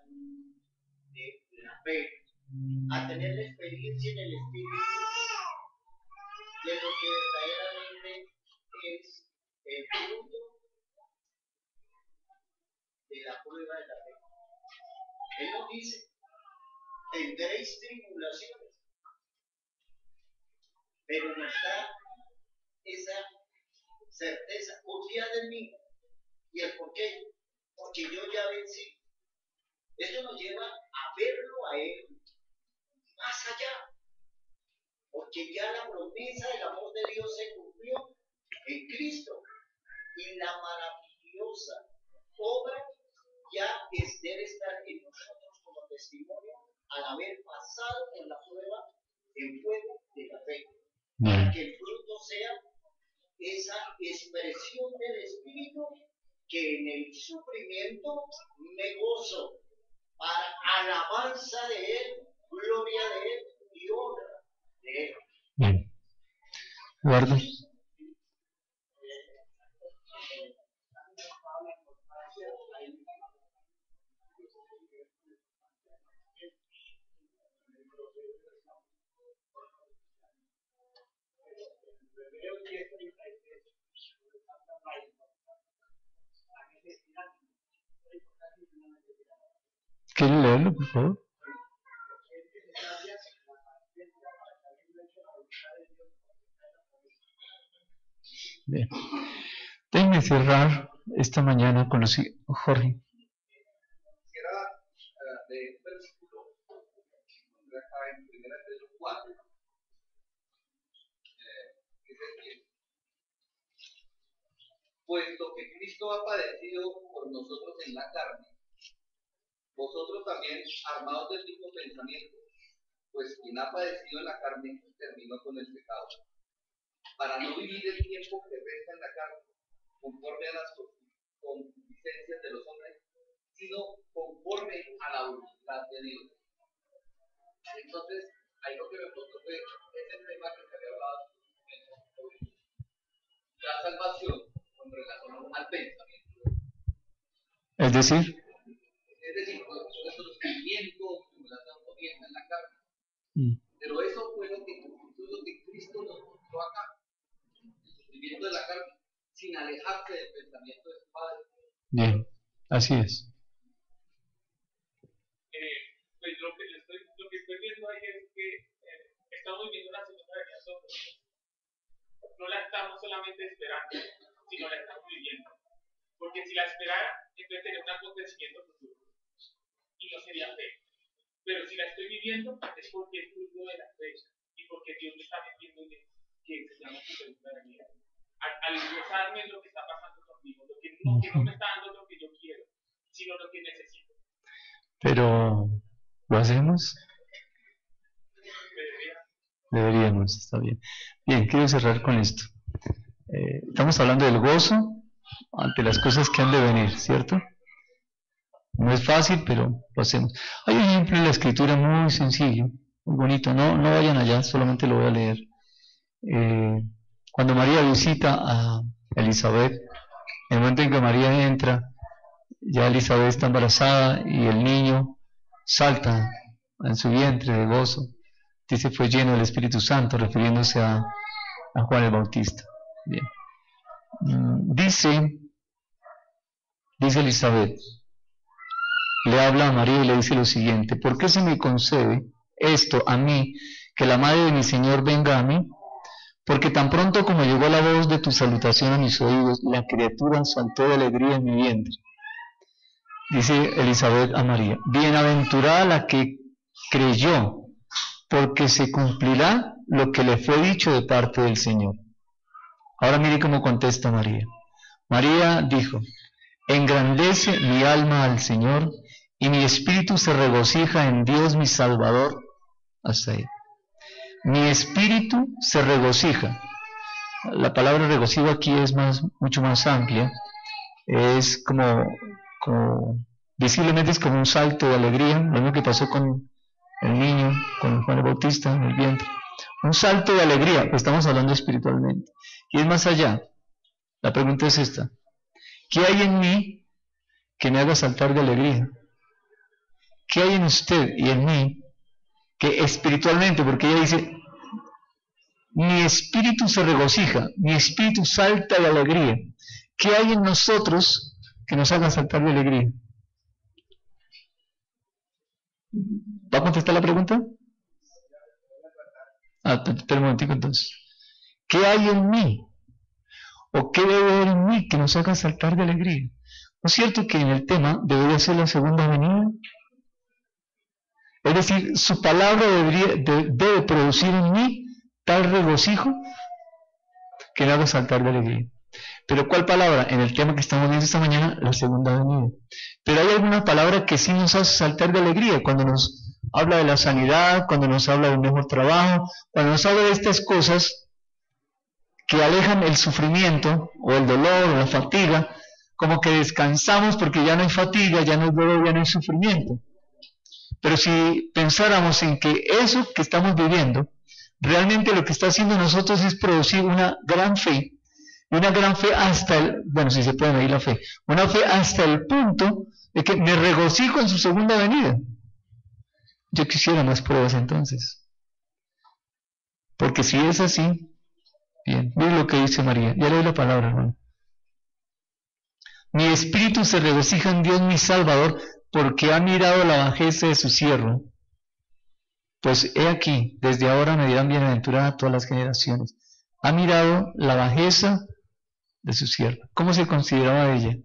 de la fe a tener la experiencia en el Espíritu de lo que verdaderamente es el fruto de la prueba de la fe. Él nos dice, tendréis tribulaciones, pero nos da esa certeza, confía en mí. ¿Y el por qué? Porque yo ya vencí. Esto nos lleva a verlo a Él más allá, porque ya la promesa del amor de Dios se cumplió en Cristo y la maravillosa obra ya debe estar en nosotros como testimonio al haber pasado por la prueba en fuego de la fe, para que el fruto sea esa expresión del Espíritu que en el sufrimiento me gozo para alabanza de Él, gloria de Él y honra de Él. Bien. Eduardo. ¿Quieres leerlo, por favor? Bien. Déjenme cerrar esta mañana con los... Jorge. Quisiera de un versículo acá en 1 Pedro 4, que dice así: puesto que Cristo ha padecido por nosotros en la carne, vosotros también armados del mismo pensamiento, pues quien ha padecido en la carne terminó con el pecado, para no vivir el tiempo que resta en la carne, conforme a las concupiscencias de los hombres, sino conforme a la voluntad de Dios. Entonces, ahí lo que me gustó fue ese tema que se había hablado sobre la salvación con relación al pensamiento. Es decir, nuestro sufrimiento, tribulación comienza en la carne. Pero eso fue lo que Cristo nos mostró acá. El sufrimiento de la carne, sin alejarse del pensamiento de su Padre. Bien, así es. Pues lo que estoy viendo ahí es que estamos viviendo una segunda venida sobre nosotros. No la estamos solamente esperando, sino la estamos viviendo. Porque si la esperara, entonces tener un acontecimiento futuro. Y no sería fe. Pero si la estoy viviendo, es porque es fruto de la fe. Y porque Dios me está metiendo en que se llama su segunda venida. Al gozarme lo que está pasando conmigo, lo que no me está dando lo que yo quiero, sino lo que necesito. Pero, ¿lo hacemos? Deberíamos, está bien. Bien, quiero cerrar con esto. Estamos hablando del gozo ante las cosas que han de venir, ¿cierto? No es fácil, pero lo hacemos. Hay un ejemplo en la escritura muy sencillo, muy bonito. No vayan allá, solamente lo voy a leer. Cuando María visita a Elizabeth, en el momento en que María entra, ya Elizabeth está embarazada y el niño salta en su vientre de gozo. Dice, fue lleno del Espíritu Santo, refiriéndose a Juan el Bautista. Bien. Dice Elizabeth, le habla a María y le dice lo siguiente: ¿por qué se me concede esto a mí, que la madre de mi Señor venga a mí? Porque tan pronto como llegó la voz de tu salutación a mis oídos, la criatura saltó de alegría en mi vientre. Dice Elizabeth a María, bienaventurada la que creyó, porque se cumplirá lo que le fue dicho de parte del Señor. Ahora mire cómo contesta María. María dijo, engrandece mi alma al Señor, y mi espíritu se regocija en Dios mi Salvador. Hasta ahí. Mi espíritu se regocija. La palabra regocijo aquí es mucho más amplia. Es como visiblemente es como un salto de alegría, lo mismo que pasó con el niño, con Juan el Bautista en el vientre. Un salto de alegría, pues estamos hablando espiritualmente. Y es más allá. La pregunta es esta: ¿qué hay en mí que me haga saltar de alegría? ¿Qué hay en usted y en mí que espiritualmente, porque ella dice, mi espíritu se regocija, mi espíritu salta de alegría. ¿Qué hay en nosotros que nos haga saltar de alegría? ¿Va a contestar la pregunta? Espera un momentico entonces. ¿Qué hay en mí? ¿O qué debe haber en mí que nos haga saltar de alegría? ¿No es cierto que en el tema debería ser la segunda venida? Es decir, su palabra debe producir en mí tal regocijo que me haga saltar de alegría. Pero ¿cuál palabra? En el tema que estamos viendo esta mañana, la segunda venida. Pero hay alguna palabra que sí nos hace saltar de alegría, cuando nos habla de la sanidad, cuando nos habla de un mejor trabajo, cuando nos habla de estas cosas que alejan el sufrimiento, o el dolor, o la fatiga, como que descansamos porque ya no hay fatiga, ya no hay dolor, ya no hay sufrimiento. Pero si pensáramos en que eso que estamos viviendo, realmente lo que está haciendo nosotros es producir una gran fe, y una gran fe hasta el, bueno, si se puede medir la fe, una fe hasta el punto de que me regocijo en su segunda venida. Yo quisiera más pruebas entonces. Porque si es así, bien, mire lo que dice María, ya leí la palabra, hermano. Mi espíritu se regocija en Dios mi Salvador, porque ha mirado la bajeza de su siervo. Pues he aquí, desde ahora me dirán bienaventurada todas las generaciones. Ha mirado la bajeza de su siervo. ¿Cómo se consideraba ella?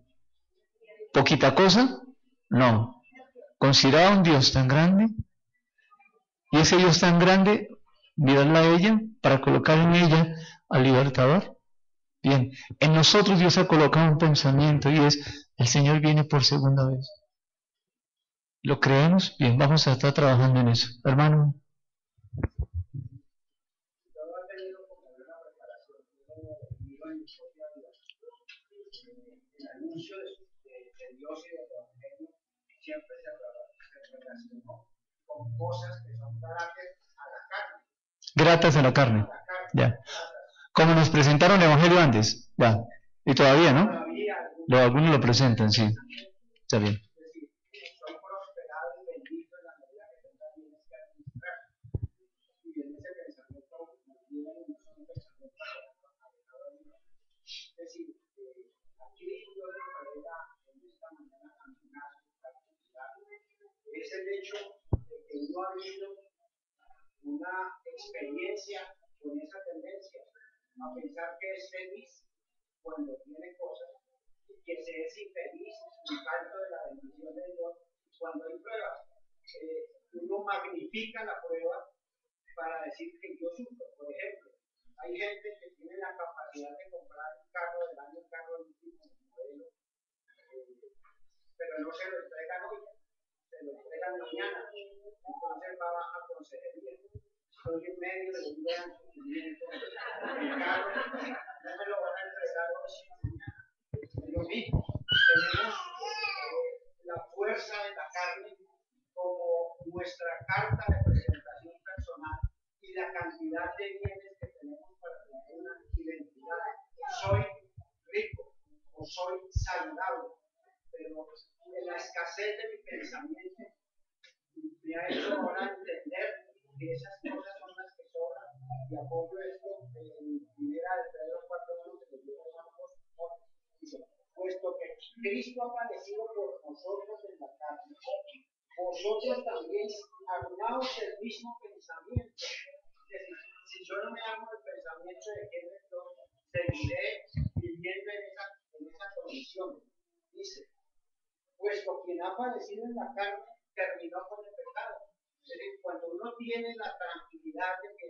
¿Poquita cosa? No. Consideraba un Dios tan grande, y ese Dios tan grande, mirarla a ella para colocar en ella al libertador. Bien, en nosotros Dios ha colocado un pensamiento y es, el Señor viene por segunda vez. ¿Lo creemos? Bien, vamos a estar trabajando en eso. Hermano. El anuncio de Dios y del Evangelio siempre se relacionó con cosas que son gratas a la carne. Ya. Como nos presentaron el Evangelio antes. Ya. Y todavía, ¿no? Algunos lo presentan, sí. Está bien. Son prosperados y benditos en la medida que tengan bienes que administrar. Y en ese pensamiento nos viene un pensamiento. Es decir, aquí Dios nos revela en esta mañana es el hecho de que uno ha vivido una experiencia con esa tendencia a pensar que es feliz cuando tiene cosas y que se es infeliz y falto de la bendición de Dios cuando hay pruebas. Uno magnifica la prueba para decir que yo sufro. Por ejemplo, hay gente que tiene la capacidad de comprar un carro del año, un carro del último modelo, pero no se lo entregan hoy, se lo entregan mañana. Entonces va a consejería. Estoy en medio de un gran sufrimiento, el carro no me lo van a entregar hoy, mañana. Es lo mismo. Tenemos la fuerza de la carne como nuestra carta de presentación personal y la cantidad de bienes que tenemos para tener una identidad. Soy rico o soy saludable, pero en la escasez de mi pensamiento me ha hecho ahora entender que esas cosas son las que sobran, y apoyo esto en primera de Pedro 4:1 que Dios dice, puesto que Cristo ha padecido por nosotros en la carne, vosotros también armaos el mismo pensamiento. Es decir, si yo no me hago el pensamiento de que entonces seguiré viviendo en esa condición. Dice, puesto quien ha padecido en la carne terminó con el pecado. Es decir, cuando uno tiene la tranquilidad de que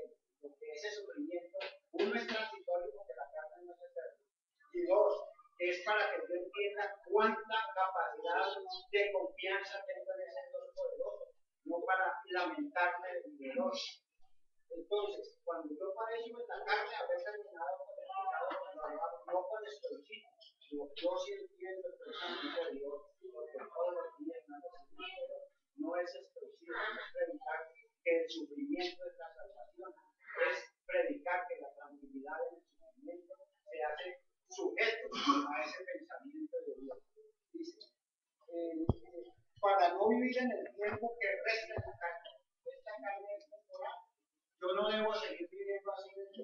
ese sufrimiento, uno es transitorio porque la carne no es eterna. Y dos, es para que yo entienda cuánta capacidad de confianza tengo en ese Dios poderoso, no para lamentarme de mi dolor. Entonces, cuando yo padezco en la carne, haber terminado con el pecado, no con estoicismo. Yo sí entiendo el pensamiento de Dios, porque todos los días no es estoicismo, es predicar que el sufrimiento es la salvación, es predicar que la tranquilidad en el sufrimiento se hace sujeto a ese pensamiento de Dios. Dice, para no vivir en el tiempo que resta en la carne, esta carne es temporal. Yo no debo seguir viviendo así desde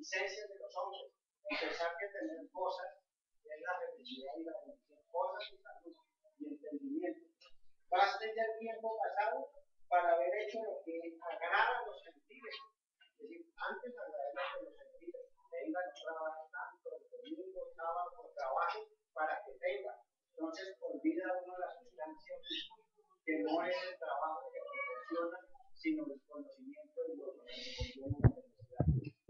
concupiscencias de los hombres, pensar que tener cosas es la felicidad y la bendición, cosas y salud y entendimiento. Baste ya el tiempo pasado para haber hecho lo que agrada a los sentidos. Es decir, antes agradaba a los sentidos. Venga, no trabaja tanto, el domingo, sábado, por trabajo, para que tenga. Entonces olvida uno la sustancia que no es el trabajo que proporciona, sino el conocimiento de lo que proporciona la felicidad.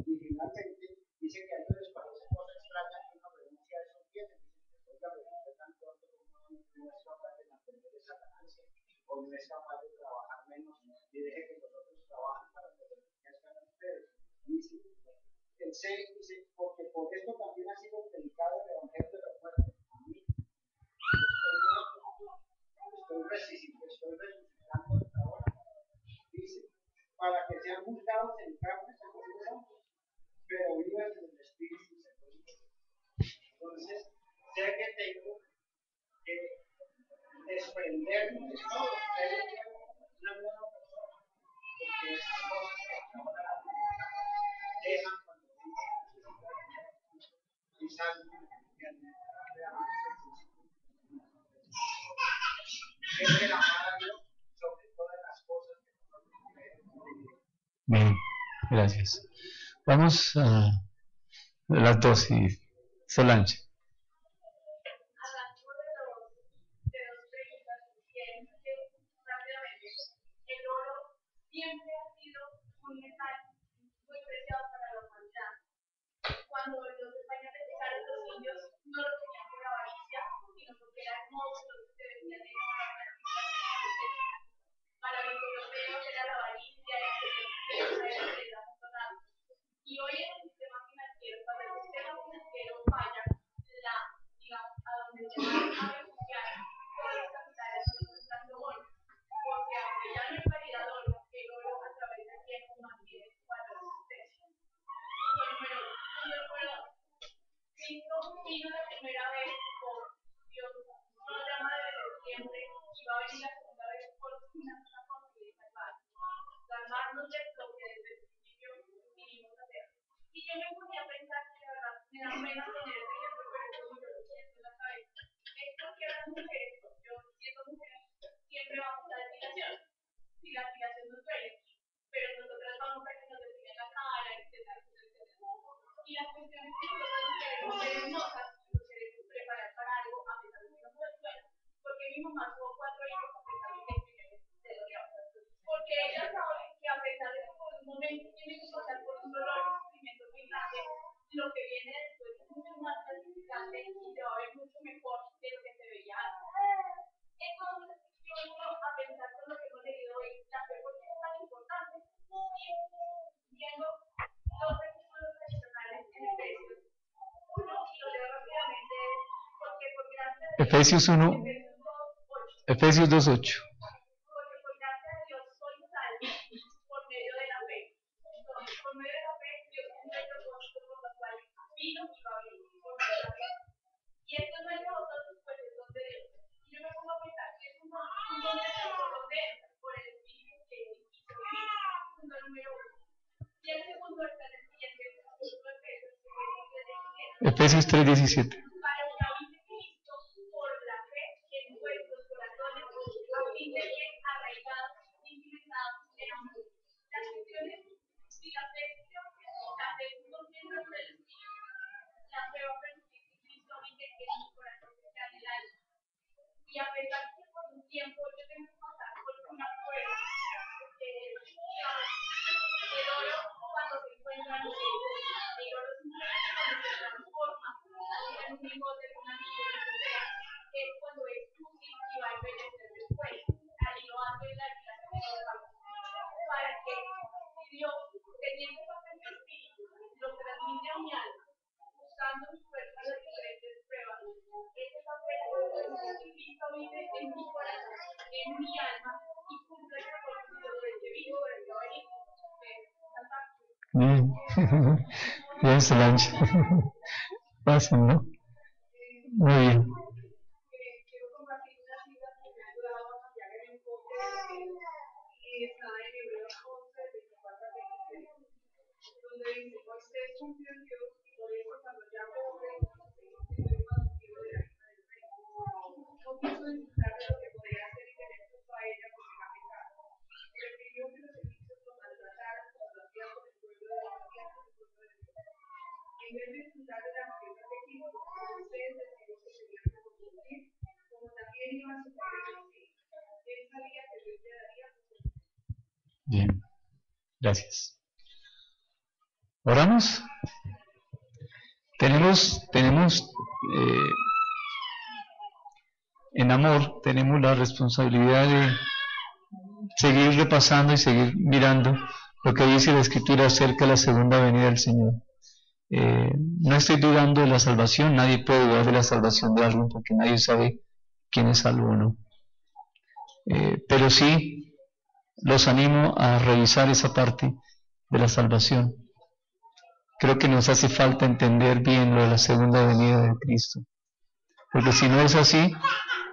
Y finalmente dice que a ellos les parece cosa extraña que uno renuncia a esos bienes. Oiga, pero no es tan tonto como no es capaz de mantener esa ganancia, o no es capaz de trabajar menos y deje que los otros trabajen para que los crezcan ustedes. Dice, el 6 dice, porque por esto también ha sido predicado el evangelio de la muerte. A mí, estoy resucitando hasta ahora. Dice, para que sean juzgados en carne, pero vivas en el espíritu y entonces, sé que tengo que desprenderme de todo, ser una nueva persona, porque esas cosas que ahora dejan cuando quizás es el amar a Dios sobre todas las cosas que nosotros creemos. Bien, gracias. Vamos a las 2 y Solange. Hablando de los preguntas, rápidamente, el oro siempre ha sido un metal muy preciado para la humanidad. Cuando los españoles llegaron, los indios no lo tenían por avaricia, sino porque era hermoso, los que vestían de oro, para los europeos era la avaricia, era muy nada. Y hoy en el sistema financiero, cuando el sistema financiero falla, digamos, a donde se va a beneficiar todos los capitales están dando oro, porque aunque ya no hay paridad de oro, el oro a través del tiempo mantiene su valor existencia. Punto número 2. Cristo vino la primera vez por Dios, no llama desde septiembre, y va a venir la segunda vez por una cosa que salvar, salvarnos de lo que desde el principio vinimos a hacer. Y yo me ponía a pensar que la verdad me da pena tener ese ejemplo, pero es como yo lo siento en la cabeza. Es porque a las mujeres, yo siendo mujer, siempre vamos a depilación. Si la depilación nos duele, pero nosotras vamos a que nos depilen la cara, etcétera, etcétera, etcétera. Y las cuestiones que nosotros queremos ser hermosas, nos queremos preparar para algo a pesar de que no nos duele. Porque mi mamá tuvo 4 hijos a pesar de que el primero se dolió. Porque ella sabe que a pesar de que por un momento tiene que pasar por un dolor y sufrimiento muy grande, lo que viene después es mucho más gratificante y se va a ver mucho mejor de lo que se veía antes. Entonces, yo vengo a pensar con lo que hemos leído hoy, la fe porque es tan importante, y viendo dos versículos tradicionales en Efesios. Uno, y lo leo rápidamente, porque por gracia de Dios, Efesios 1, Efesios 2:8. porque por gracia de Dios soy salvo por medio de la fe. Entonces, por medio de la fe, Dios cumple el propósito por lo cual vino y va a venir por medio de la fe. Y esto no es de vosotros, pues es don de Dios. Y yo me pongo a pensar que es un don de Dios por donde entra, por el Espíritu que hizo vivir. Punto número 1. Y el segundo está en el siguiente versículo de Efesios 3:17. para que habite Cristo por la fe en vuestros corazones, a fin de bien arraigados y cimentados en amor. Las cuestiones, si la fe es consciente del Espíritu, la fe va a permitir que Cristo habite en mi corazón que está en el alma. Y a pesar de que por un tiempo yo tengo que pasar por una prueba, el oro cuando se encuentra en el oro simplemente cuando se transforma en un lingote de una anillo, es cuando es útil y va a envejecer después. Ahí lo hace la aplicación para que si Dios, teniendo esa fe en el Espíritu, lo transmite a mi alma, usando mi fuerza de diferentes pruebas, esa fe que Cristo vive en mi corazón, en mi alma, y cumple el propósito de que vino por el que va a venir. Bien, bien, Solange. Fácil, ¿no? Muy bien. Quiero compartir una cita que me ha ayudado a cambiar el enfoque y está en Hebreos 11, 24 a 26, donde dice: Moisés confío en Dios y por eso cuando llamo a hombre, tengo que ser más motivo de la hija del rey. No quiso disfrutar de lo que podía hacer y tener junto a ella porque era pecado. Prefirió que los egipcios lo maltrataran como lo hacían con el pueblo de los cristianos y el pueblo de Dios. En vez de disfrutar de la riqueza de Egipto, ustedes decidieron que tenían que consumir, como también iba a sufrir el sí. Él sabía que Dios le daría su solución. Bien, gracias. ¿Oramos? Tenemos en amor, tenemos la responsabilidad de seguir repasando y seguir mirando lo que dice la Escritura acerca de la segunda venida del Señor. No estoy dudando de la salvación, nadie puede dudar de la salvación de alguien porque nadie sabe quién es salvo o no. Pero sí los animo a revisar esa parte de la salvación. Creo que nos hace falta entender bien lo de la segunda venida de Cristo, porque si no es así,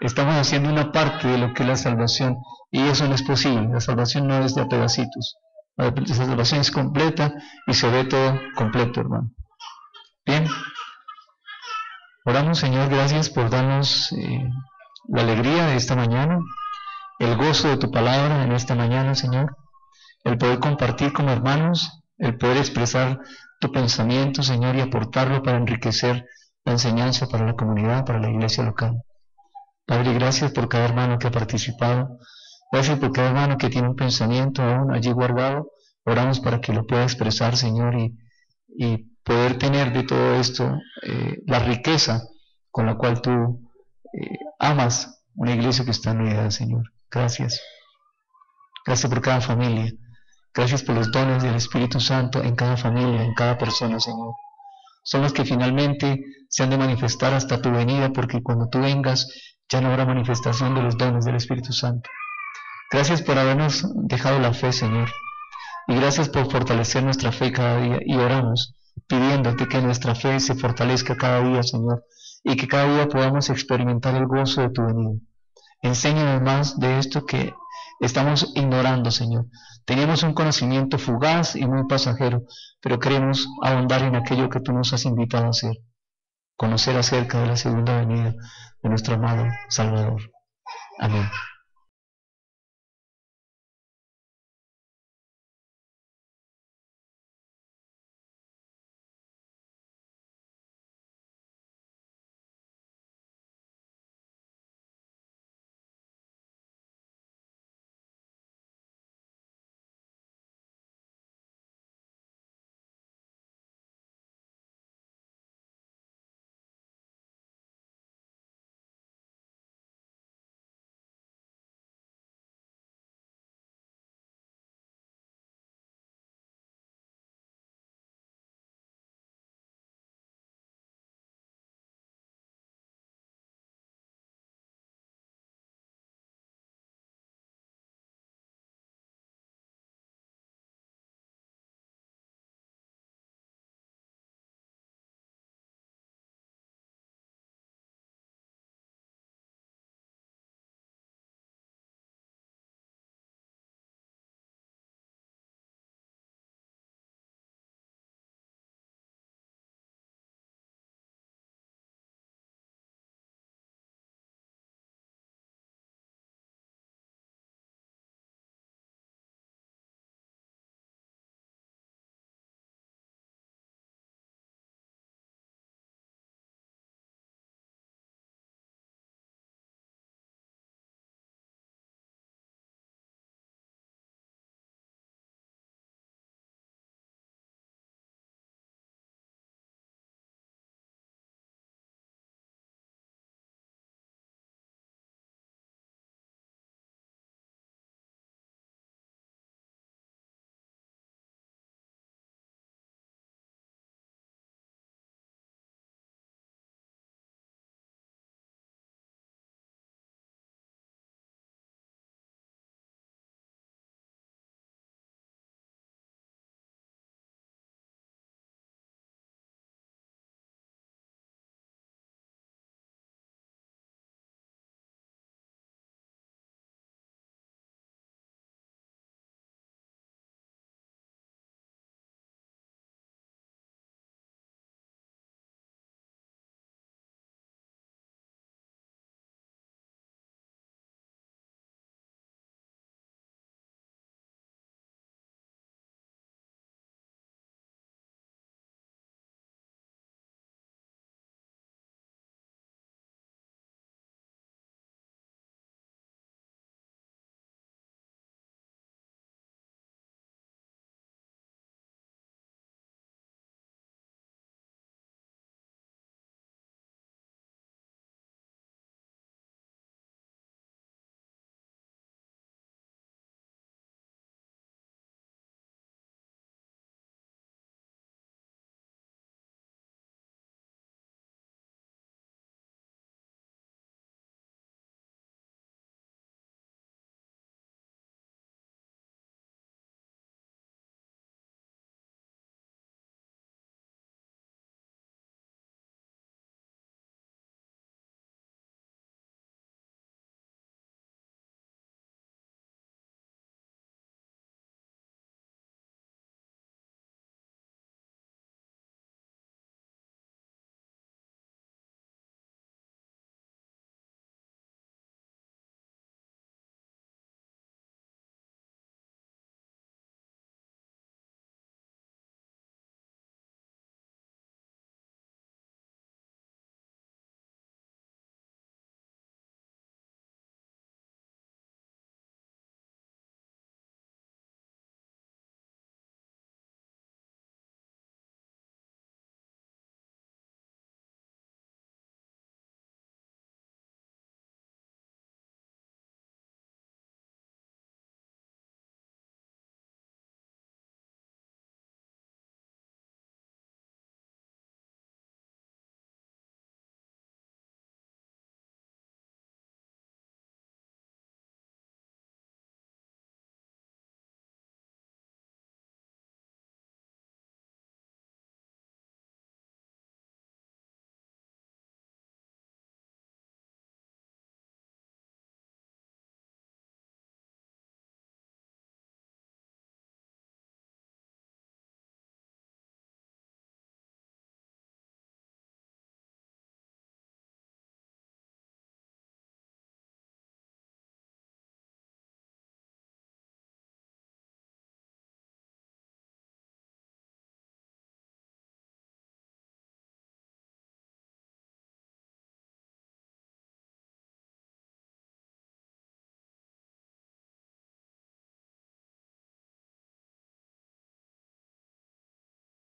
estamos haciendo una parte de lo que es la salvación y eso no es posible. La salvación no es de a pedacitos, la salvación es completa y se ve todo completo, hermano. Bien, oramos. Señor, gracias por darnos la alegría de esta mañana, el gozo de tu palabra en esta mañana, Señor, el poder compartir como hermanos, el poder expresar tu pensamiento, Señor, y aportarlo para enriquecer la enseñanza para la comunidad, para la iglesia local. Padre, gracias por cada hermano que ha participado, gracias por cada hermano que tiene un pensamiento aún allí guardado. Oramos para que lo pueda expresar, Señor, y poder tener de todo esto la riqueza con la cual tú amas una iglesia que está en unidad, Señor. Gracias. Gracias por cada familia. Gracias por los dones del Espíritu Santo en cada familia, en cada persona, Señor. Son los que finalmente se han de manifestar hasta tu venida, porque cuando tú vengas ya no habrá manifestación de los dones del Espíritu Santo. Gracias por habernos dejado la fe, Señor. Y gracias por fortalecer nuestra fe cada día. Y oramos pidiéndote que nuestra fe se fortalezca cada día, Señor, y que cada día podamos experimentar el gozo de tu venida. Enséñanos más de esto que estamos ignorando, Señor. Tenemos un conocimiento fugaz y muy pasajero, pero queremos ahondar en aquello que tú nos has invitado a hacer. Conocer acerca de la segunda venida de nuestro amado Salvador. Amén.